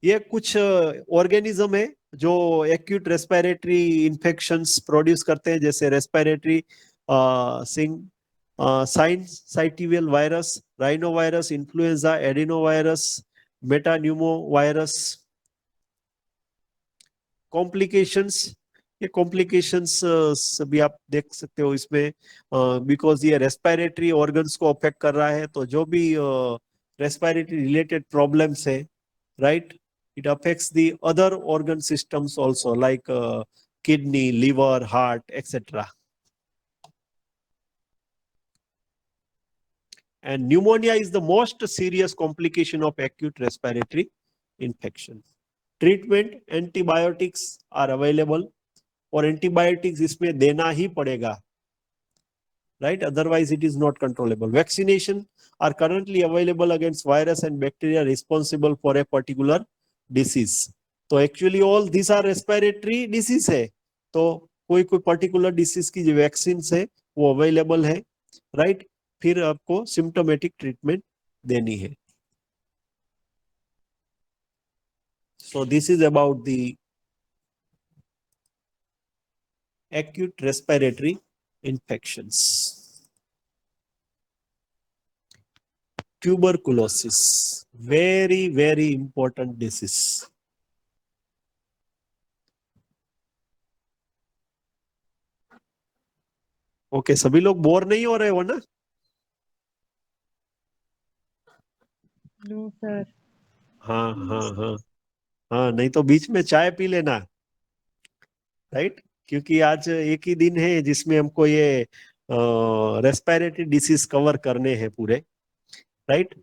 ये कुछ ऑर्गेनिज्म है जो एक्यूट रेस्पिरेटरी इंफेक्शंस प्रोड्यूस करते हैं, जैसे respiratory syncytial virus, rhinovirus, influenza, adenovirus, metapneumo virus. Complications, ये कॉम्प्लिकेशंस भी आप देख सकते हो इसमें, बिकॉज ये रेस्पिरेटरी ऑर्गन्स को अफेक्ट कर रहा है, तो जो भी रेस्पिरेटरी रिलेटेड प्रॉब्लम्स है, right, it affects the other organ systems also, like kidney, liver, heart, etc. And pneumonia is the most serious complication of acute respiratory infection. Treatment, antibiotics are available. और antibiotics इसमें देना ही पड़ेगा, right? Otherwise it is not controllable. Vaccination are currently available against virus and bacteria responsible for a particular disease. तो actually all this are respiratory disease है, तो कोई कोई particular disease की जो वैक्सीन है वो अवेलेबल है, राइट? फिर आपको सिम्टोमेटिक ट्रीटमेंट देनी है. So this is about the acute respiratory infections. Tuberculosis, very, very important disease. Okay, सभी लोग बोर नहीं हो रहे हो ना? No sir. हाँ हाँ हाँ हाँ, नहीं तो बीच में चाय पी लेना, राइट? क्योंकि आज एक ही दिन है जिसमें हमको ये रेस्पिरेटरी डिसीज कवर करने हैं पूरे, राइट?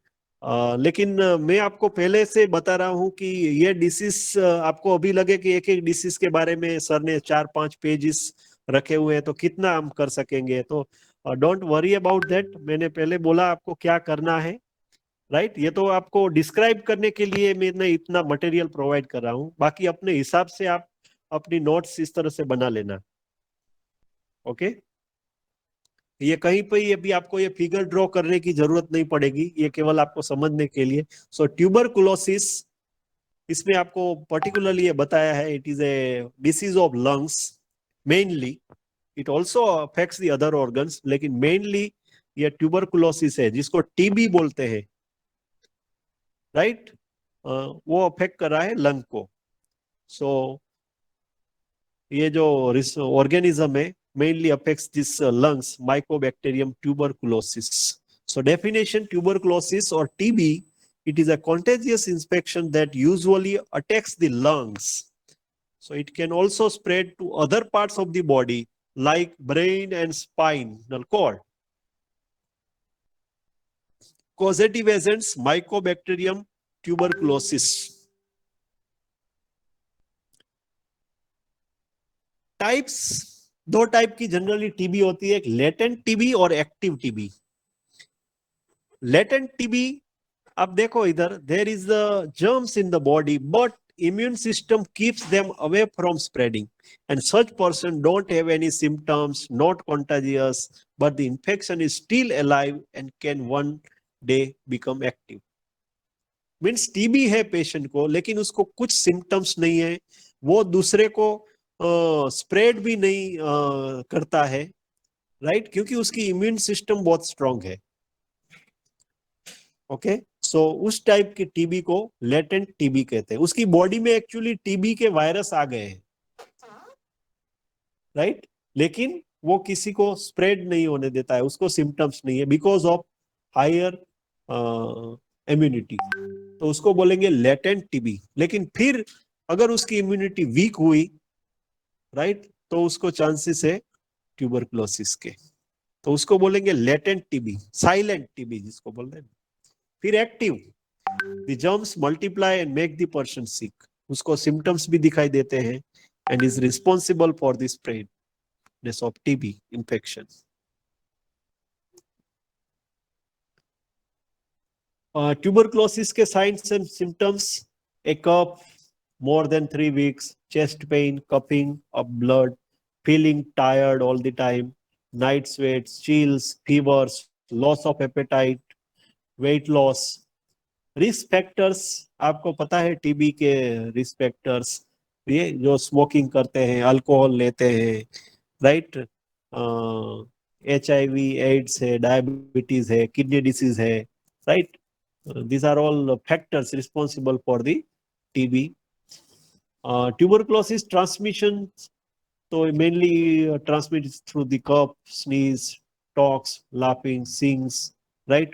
लेकिन मैं आपको पहले से बता रहा हूं कि ये डिसीज, आपको अभी लगे कि एक एक डिसीज के बारे में सर ने 4-5 पेजेस रखे हुए हैं तो कितना हम कर सकेंगे, तो डोंट वरी अबाउट दैट. मैंने पहले बोला आपको क्या करना है, राइट? ये तो आपको डिस्क्राइब करने के लिए मैंने इतना मटेरियल प्रोवाइड कर रहा हूँ, बाकी अपने हिसाब से आप अपनी नोट्स इस तरह से बना लेना. ओके, ये कहीं पे ये भी आपको ये फिगर ड्रॉ करने की जरूरत नहीं पड़ेगी, ये केवल आपको समझने के लिए. सो ट्यूबरकुलोसिस, इसमें आपको पर्टिकुलरली ये बताया है, it is A disease of lungs mainly. It also affects the other organs, लेकिन मेनली ये ट्यूबरकुलोसिस है जिसको टीबी बोलते हैं, राइट? वो अफेक्ट कर रहा है लंग को. सो ये जो ऑर्गेनिज्म है mainly affects this lungs, Mycobacterium tuberculosis. So definition: tuberculosis or TB, it is a contagious infection that usually attacks the lungs. So it can also spread to other parts of the body like brain and spinal cord. Causative agents: Mycobacterium tuberculosis. Types, दो type की generally TB होती है, एक latent TB और active TB. Latent TB, अब देखो इधर, there is the germs in the body but immune system keeps them away from spreading, and such person don't have any symptoms, not contagious, but the infection is still alive and can one day become active. Means TB है patient को, लेकिन उसको कुछ symptoms नहीं है, वो दूसरे को स्प्रेड भी नहीं करता है, राइट? क्योंकि उसकी इम्यून सिस्टम बहुत स्ट्रांग है. ओके, सो उस टाइप की टीबी को लेटेंट टीबी कहते हैं. उसकी बॉडी में एक्चुअली टीबी के वायरस आ गए हैं, राइट? लेकिन वो किसी को स्प्रेड नहीं होने देता है, उसको सिम्टम्स नहीं है बिकॉज ऑफ हायर इम्यूनिटी. तो उसको बोलेंगे लेटेंट टीबी. लेकिन फिर अगर उसकी इम्यूनिटी वीक हुई, राइट, तो उसको चांसेस है ट्यूबरकुलोसिस के, तो उसको बोलेंगे लेटेंट टीबी, साइलेंट टीबी जिसको बोल रहे हैं. फिर active, the germs multiply and make the person sick, उसको सिम्टम्स भी दिखाई देते हैं and is responsible for the spreadness of TB infection. Tuberculosis के signs and symptoms: a cough more than 3 weeks, chest pain, coughing up blood, feeling tired all the time, night sweats, chills, fevers, loss of appetite, weight loss. Risk factors, आपको पता है TB के risk factors, ये जो smoking करते हैं, alcohol लेते हैं, राइट? HIV, एड्स है, डायबिटीज है, किडनी डिसीज है, right? these are all factors responsible for the TB. Tuberculosis transmission, so mainly transmitted through the cough, sneeze, talks, laughing, sings, right?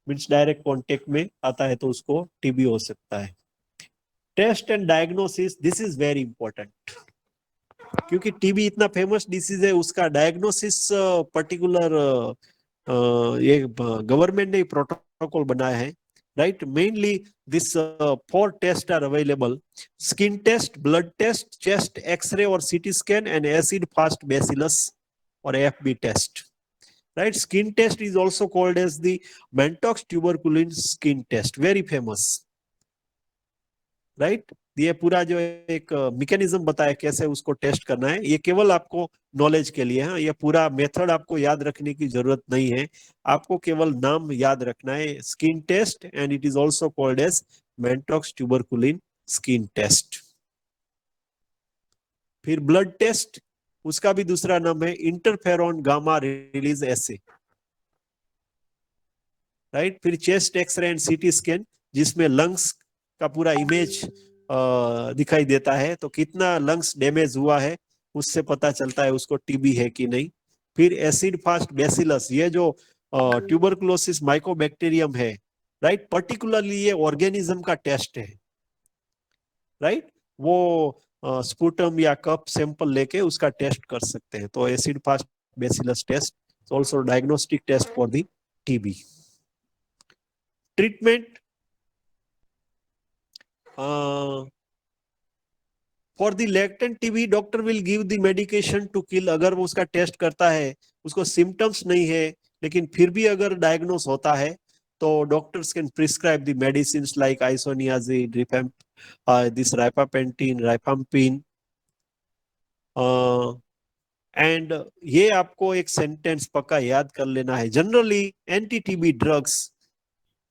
Means direct contact में आता है तो उसको TB हो सकता है. Test and diagnosis, this is very important. क्योंकि TB इतना फेमस डिसीज है, उसका डायग्नोसिस पर्टिकुलर ये गवर्नमेंट ने प्रोटोकॉल बनाया है, right? Mainly these four tests are available: skin test, blood test, chest x-ray or CT scan, and acid fast bacillus or AFB test, right? Skin test is also called as the Mantoux tuberculin skin test, very famous, right. ये पूरा जो एक mechanism बताया कैसे उसको test करना है, ये केवल आपको नॉलेज के लिए है, ये पूरा मेथड आपको याद रखने की जरूरत नहीं है, आपको केवल नाम याद रखना है, skin test, and it is also called as Mantoux tuberculin skin test. फिर ब्लड टेस्ट, उसका भी दूसरा नाम है interferon gamma release assay, right. फिर chest X ray and CT scan, जिसमें लंग्स का पूरा इमेज दिखाई देता है, तो कितना लंग्स डैमेज हुआ है उससे पता चलता है उसको टीबी है कि नहीं। फिर एसिड फास्ट बेसिलस, ये जो ट्यूबरकुलोसिस माइकोबैक्टीरियम है, राइट, पर्टिकुलरली ये ऑर्गेनिज्म का टेस्ट है, राइट। वो स्पूटम या कप सैंपल लेके उसका टेस्ट कर सकते हैं, तो acid fast bacillus test also diagnostic test for the TB. Treatment for the latent TB, doctor will give the medication to kill. अगर वो उसका टेस्ट करता है, उसको सिम्टम्स नहीं है, लेकिन फिर भी अगर डायग्नोस होता है, तो doctors can prescribe the medicines like isoniazid, this rifapentine, rifampin, and ये आपको एक सेंटेंस पक्का याद कर लेना है, generally anti TB drugs,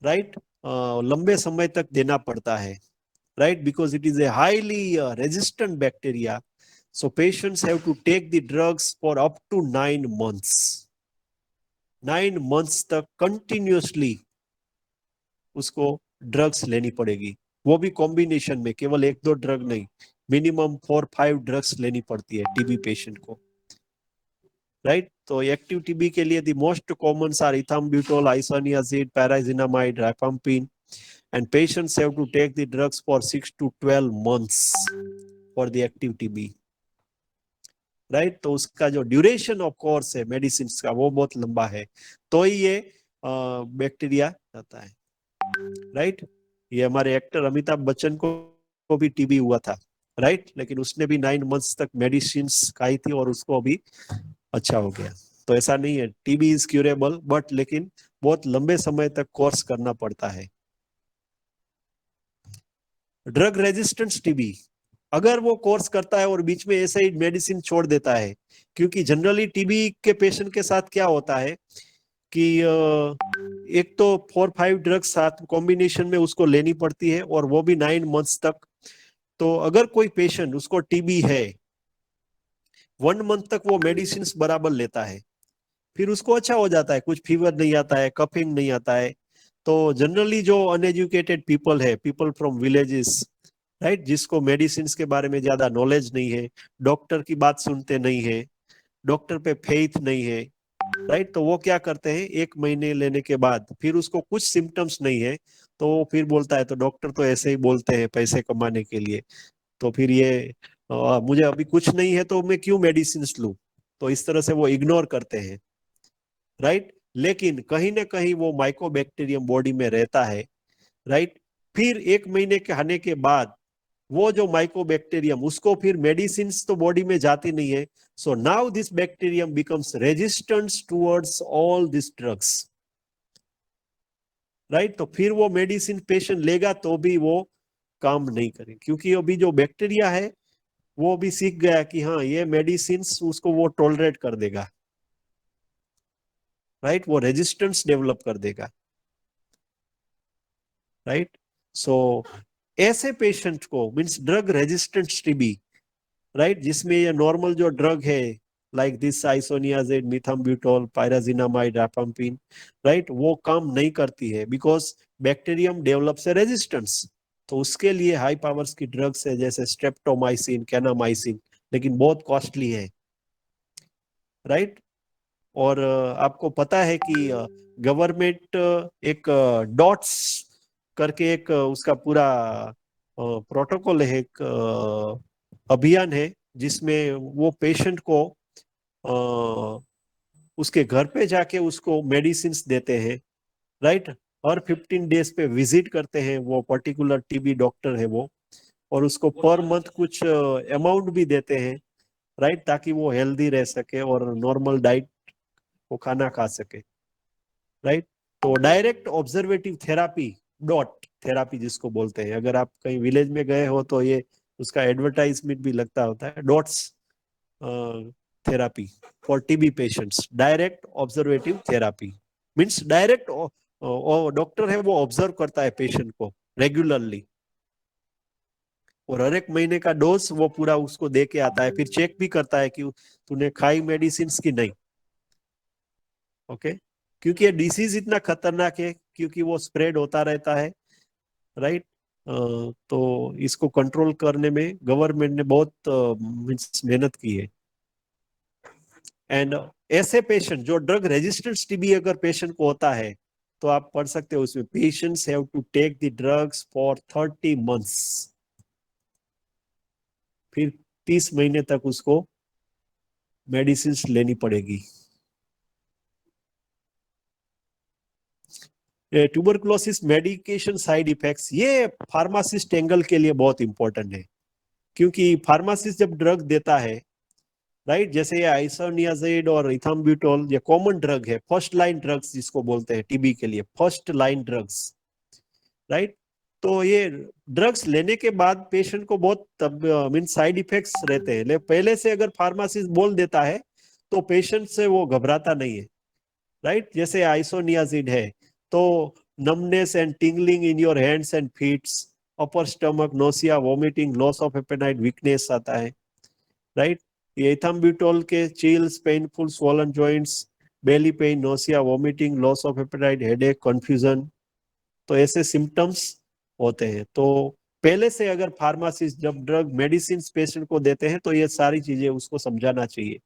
right, लंबे समय तक देना पड़ता है, right, because it is a highly resistant bacteria, so patients have to take the drugs for up to 9 months, 9 months तक कंटिन्यूसली उसको ड्रग्स लेनी पड़ेगी, वो भी कॉम्बिनेशन में, केवल एक दो ड्रग नहीं, मिनिमम 4-5 ड्रग्स लेनी पड़ती है टीबी पेशेंट को, राइट। तो एक्टिव टीबी के लिए the most common are ethambutol, isoniazid, pyrazinamide, rifampin, and patients have to take the drugs for 6 to 12 months for the active TB, right? तो उसका जो ड्यूरेशन ऑफ कोर्स है medicine का वो बहुत लंबा है, तो ही ये बैक्टीरिया आता है, राइट। ये हमारे एक्टर अमिताभ बच्चन को भी टीबी हुआ था, राइट, लेकिन उसने भी 9 मंथ्स तक मेडिसिन खाई थी और उसको अभी अच्छा हो गया। तो ऐसा नहीं है, टीबी इज क्यूरेबल, बट लेकिन बहुत लंबे समय तक कोर्स करना पड़ता है। ड्रग रेजिस्टेंस टीबी, अगर वो कोर्स करता है और बीच में ऐसे ही मेडिसिन छोड़ देता है, क्योंकि जनरली टीबी के पेशेंट के साथ क्या होता है कि एक तो 4-5 ड्रग्स साथ कॉम्बिनेशन में उसको लेनी पड़ती है, और वो भी 9 मंथ्स तक। तो अगर कोई पेशेंट, उसको टीबी है, 1 मंथ तक वो मेडिसिन बराबर लेता है, फिर उसको अच्छा हो जाता है, कुछ फीवर नहीं आता है, कफिंग नहीं आता है। तो जनरली जो अनएजुकेटेड पीपल है, पीपल फ्रॉम विलेजेस, राइट, जिसको मेडिसिन के बारे में ज्यादा नॉलेज नहीं है, डॉक्टर की बात सुनते नहीं है, डॉक्टर पे फेथ नहीं है, राइट, तो वो क्या करते हैं, 1 महीने लेने के बाद फिर उसको कुछ सिम्टम्स नहीं है, तो वो फिर बोलता है तो डॉक्टर तो ऐसे ही बोलते हैं पैसे कमाने के लिए, तो फिर ये मुझे अभी कुछ नहीं है तो मैं क्यों मेडिसिन लूं, तो इस तरह से वो इग्नोर करते हैं, राइट। लेकिन कहीं ना कहीं वो माइकोबैक्टीरियम बॉडी में रहता है, राइट। फिर 1 महीने के आने के बाद वो जो माइकोबैक्टीरियम, उसको फिर मेडिसिन तो बॉडी में जाती नहीं है, so now this bacterium becomes resistant towards all this drugs, right. तो फिर वो मेडिसिन पेशेंट लेगा तो भी वो काम नहीं करे, क्योंकि अभी जो बैक्टीरिया है वो भी सीख गया कि हाँ ये मेडिसिन उसको वो टॉलरेट कर देगा, राइट, वो रेजिस्टेंस डेवलप कर देगा, राइट। सो ऐसे पेशेंट को means drug resistant TB, right, जिसमें ये नॉर्मल जो ड्रग है like this isoniazid, ethambutol, pyrazinamide, rifampin, right, वो काम नहीं करती है बिकॉज बैक्टीरियम डेवलप से रेजिस्टेंस। तो उसके लिए हाई पावर्स की ड्रग्स है जैसे स्ट्रेप्टोमाइसिन, कैनामाइसिन, लेकिन बहुत कॉस्टली है, राइट। और आपको पता है कि गवर्नमेंट एक डॉट्स करके एक उसका पूरा प्रोटोकॉल है, एक अभियान है, जिसमें वो पेशेंट को उसके घर पे जाके उसको मेडिसिन देते हैं, राइट। हर 15 डेज पे विजिट करते हैं वो पर्टिकुलर टीबी डॉक्टर है वो, और उसको पर मंथ कुछ अमाउंट भी देते हैं, राइट, ताकि वो हेल्दी रह सके और नॉर्मल डाइट वो खाना खा सके, राइट। तो direct observative therapy, dot therapy जिसको बोलते हैं, अगर आप कहीं विलेज में गए हो तो ये उसका एडवर्टाइजमेंट भी लगता होता है, DOTS therapy for TB patients, direct observative therapy means direct doctor है वो ऑब्जर्व करता है पेशेंट को रेगुलरली, और हर एक महीने का डोज वो पूरा उसको दे के आता है, फिर चेक भी करता है कि तूने खाई मेडिसिन की नहीं, ओके। क्योंकि ये डिसीज इतना खतरनाक है, क्योंकि वो स्प्रेड होता रहता है, राइट। तो इसको कंट्रोल करने में गवर्नमेंट ने बहुत मेहनत की है। एंड ऐसे पेशेंट जो ड्रग रेजिस्टेंस टीबी अगर पेशेंट को होता है तो आप पढ़ सकते हो उसमें, patients have to take the drugs for 30 months, फिर 30 महीने तक उसको मेडिसिन लेनी पड़ेगी। ट्यूबरकुलोसिस मेडिकेशन साइड इफेक्ट्स, ये फार्मासिस्ट एंगल के लिए बहुत इंपॉर्टेंट है, क्योंकि फार्मासिस्ट जब ड्रग देता है, राइट, जैसे ये आइसोनियाजिड और इथाम्ब्यूटोल, ये कॉमन ड्रग है, फर्स्ट लाइन ड्रग्स जिसको बोलते हैं टीबी के लिए, फर्स्ट लाइन ड्रग्स, राइट। तो ये ड्रग्स लेने के बाद पेशेंट को बहुत मीन साइड इफेक्ट्स रहते हैं, लेकिन पहले से अगर फार्मासिस्ट बोल देता है तो पेशेंट से वो घबराता नहीं है, राइट। जैसे आइसोनियाजिड है तो numbness and tingling in your hands and feet, upper stomach, nausea, vomiting, loss of appetite, weakness आता है, राइट। ये इथाम्ब्यूटोल के chills, painful swollen joints, belly pain, nausea, vomiting, loss of appetite, headache, confusion, तो ऐसे symptoms होते हैं। तो पहले से अगर फार्मासिस्ट जब ड्रग मेडिसिन पेशेंट को देते हैं तो ये सारी चीजें उसको समझाना चाहिए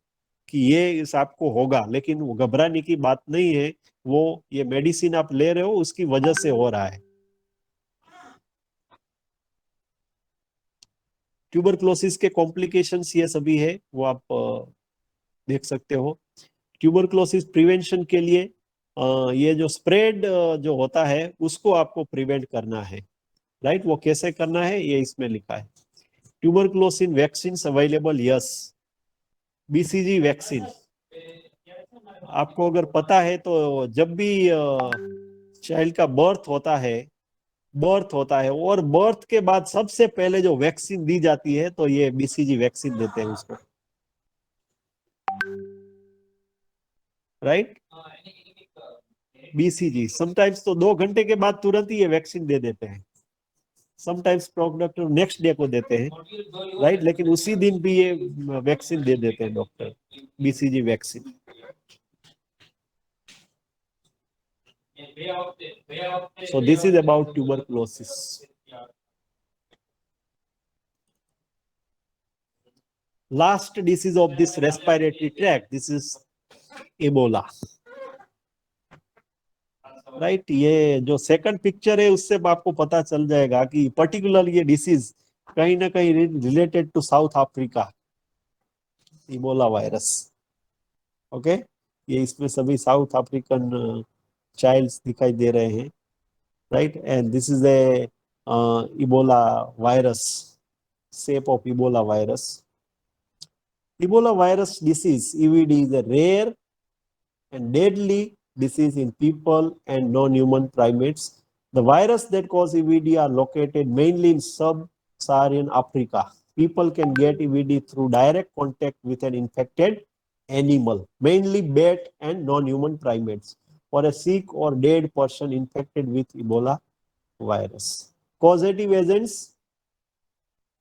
कि ये इस आपको होगा, लेकिन वो घबराने की बात नहीं है, वो ये मेडिसिन आप ले रहे हो उसकी वजह से हो रहा है। ट्यूबरक्लोसिस के कॉम्प्लिकेशंस ये सभी है, वो आप देख सकते हो। ट्यूबरक्लोसिस प्रिवेंशन के लिए ये जो स्प्रेड जो होता है उसको आपको प्रिवेंट करना है, राइट। वो कैसे करना है ये इसमें लिखा है। Tuberculosis vaccine available, yes. BCG vaccine आपको अगर पता है तो जब भी चाइल्ड का बर्थ होता है और बर्थ के बाद सबसे पहले जो वैक्सीन दी जाती है तो ये बीसीजी वैक्सीन देते हैं उसको, राइट। बीसीजी समटाइम्स तो 2 घंटे के बाद तुरंत ही ये वैक्सीन दे देते हैं, समटाइम्स डॉक्टर नेक्स्ट डे को देते हैं, राइट, लेकिन उसी दिन भी ये वैक्सीन दे देते हैं doctor, BCG vaccine. So this is about tuberculosis. Last disease of this respiratory tract, this is Ebola. Right, ये जो सेकंड पिक्चर है उससे आपको पता चल जाएगा कि पर्टिकुलर ये डिसीज कहीं ना कहीं related to South Africa, Ebola virus, okay. ये इसमें सभी साउथ अफ्रीकन चाइल्ड्स दिखाई दे रहे हैं, right, and this is A Ebola virus, shape of Ebola virus. Ebola virus disease, EVD, is a rare and deadly disease in people and non-human primates. The virus that cause EVD are located mainly in sub-Saharan Africa. People can get EVD through direct contact with an infected animal, mainly bat and non-human primates, or a sick or dead person infected with Ebola virus. Causative agents,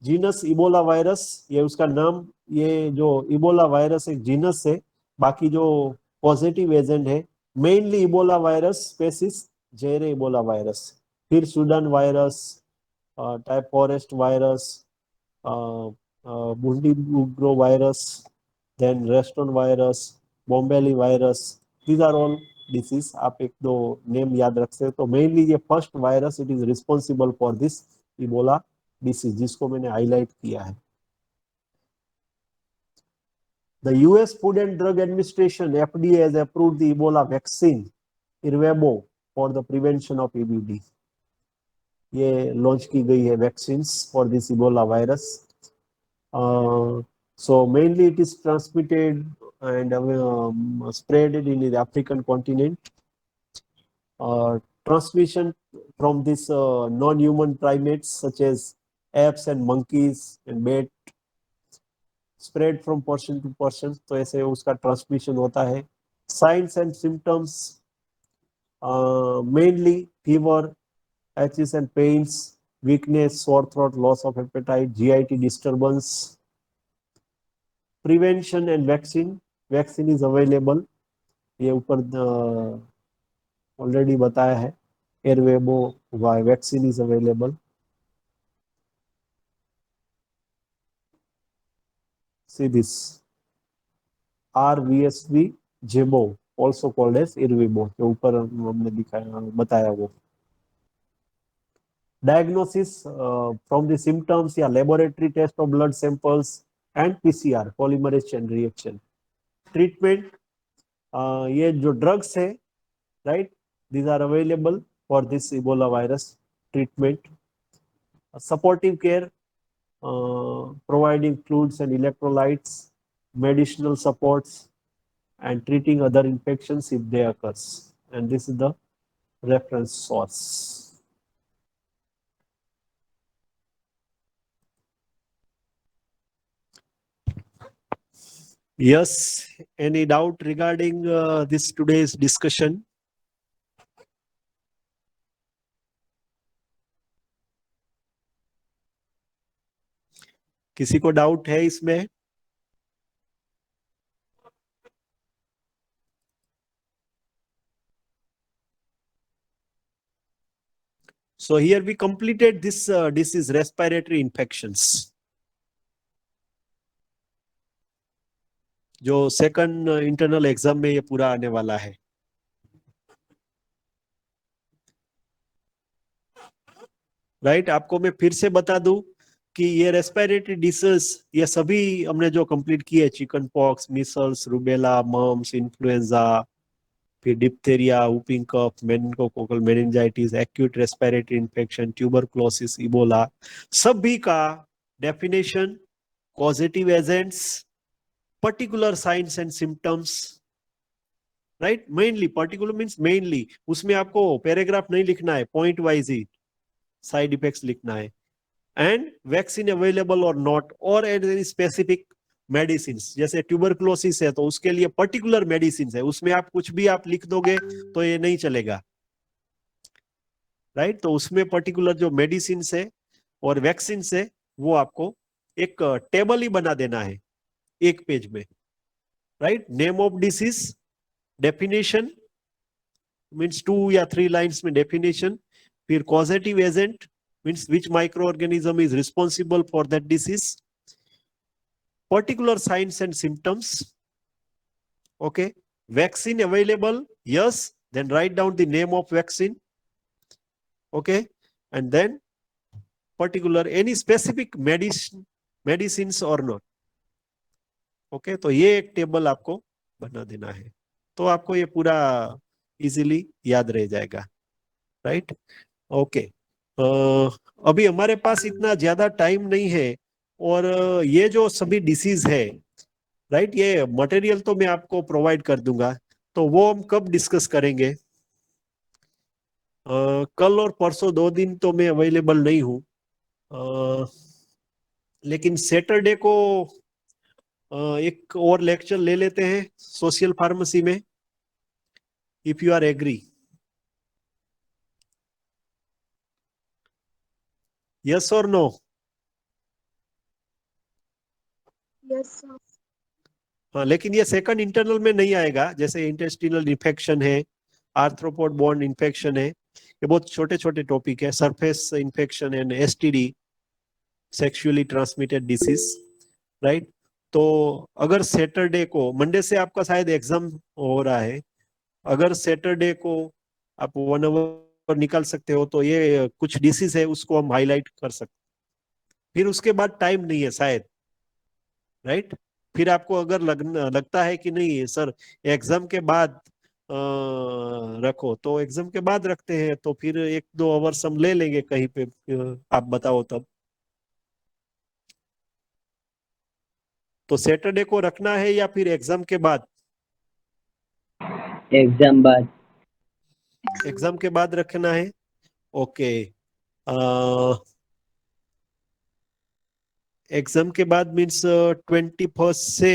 genus Ebola virus, ये उसका नाम, ये जो Ebola virus एक genus है, बाकी जो positive agent है mainly Ebola virus species Zaire Ebola virus, फिर Sudan virus, type forest virus, Bundibugyo virus, then Reston virus, Bombali virus, these are all disease. आप एक दो नेम याद रख सकते, तो मेनली ये first virus it is responsible for this Ebola disease, जिसको मैंने हाईलाइट किया है। The US Food and Drug Administration (FDA) has approved the Ebola vaccine, Irvebo, for the prevention of EBD। ये लॉन्च की गई है vaccines for this Ebola virus. So mainly it is transmitted and spread in the African continent. Transmission from this non-human primates such as apes and monkeys and bat, spread from person to person, तो ऐसे उसका transmission होता है। Science and symptoms mainly fever, itches and pains, weakness, sore throat, loss of appetite, GIT disturbance. Prevention and vaccine, vaccine is available, ये ऊपर already बताया है। Ervebo vaccine is available. See this RVSV ZEBOV also called as Ervebo, जो ऊपर हमने दिखाया बताया वो। डायग्नोसिस फ्रॉम द सिम्टम्स या laboratory test of blood samples and PCR polymerase chain reaction. Treatment, ये जो ड्रग्स है, right, these are available for this Ebola virus treatment. Supportive care, providing fluids and electrolytes, medicinal supports, and treating other infections if they occurs. And this is the reference source. Yes, any doubt regarding this today's discussion? किसी को doubt है इसमें? So here we completed this disease, respiratory infections, जो second internal exam में ये पूरा आने वाला है। राइट, आपको मैं फिर से बता दूं कि ये रेस्पिरेटरी डिसीज ये सभी हमने जो कंप्लीट किए, chicken pox, measles, rubella, mumps, influenza, फिर diphtheria, whooping cough, meningococcal meningitis, acute respiratory infection, tuberculosis, Ebola, सभी का definition, causative agents, particular signs and symptoms, right. Mainly particular means mainly, उसमें आपको पैराग्राफ नहीं लिखना है, पॉइंट वाइज ही side effects लिखना है। एंड वैक्सीन अवेलेबल और नॉट, और एनी स्पेसिफिक मेडिसिन, जैसे ट्यूबरक्लोसिस है तो उसके लिए पर्टिकुलर मेडिसिन है, उसमें आप कुछ भी आप लिख दोगे तो ये नहीं चलेगा, राइट। तो उसमें पर्टिकुलर जो मेडिसिन है और वैक्सीन है वो आपको एक टेबल ही बना देना है एक पेज में, right. Name of disease, definition means 2 या 3 लाइन्स में डेफिनेशन, फिर causative agent means which microorganism is responsible for that disease, particular signs and symptoms, okay, vaccine available, yes, then write down the name of vaccine, okay, and then particular any specific medicines or not, okay। तो ये एक table आपको बना देना है, तो आपको ये पूरा इजीली याद रह जाएगा, राइट, ओके। अभी हमारे पास इतना ज्यादा टाइम नहीं है, और ये जो सभी डिसीज है, राइट, ये मटेरियल तो मैं आपको प्रोवाइड कर दूंगा, तो वो हम कब डिस्कस करेंगे? कल और परसों 2 दिन तो मैं अवेलेबल नहीं हूँ, लेकिन सैटरडे को एक और लेक्चर ले लेते हैं सोशल फार्मेसी में, if you are agree. Yes और नो? Yes, sir. हाँ, लेकिन ये सेकंड इंटरनल में नहीं आएगा, जैसे इंटेस्टिनल इन्फेक्शन है, आर्थ्रोपोड बॉर्न इन्फेक्शन है, ये बहुत छोटे छोटे टॉपिक है, surface infection and STD, sexually transmitted disease, right. तो अगर सैटरडे को, मंडे से आपका शायद एग्जाम हो रहा है, अगर सैटरडे को आप 1 आवर निकाल सकते हो तो ये कुछ डिसीज है उसको हम हाईलाइट कर सकते, फिर उसके बाद टाइम नहीं है शायद, राइट। फिर आपको अगर लगता है कि नहीं सर एग्जाम के बाद रखो, तो एग्जाम के बाद रखते हैं, तो फिर 1-2 आवर्स हम ले लेंगे कहीं पे, आप बताओ तब। तो सैटरडे को रखना है या फिर एग्जाम के बाद? एग्जाम बाद। एग्जाम के बाद रखना है। ओके। एग्जाम के बाद मीन्स 21st से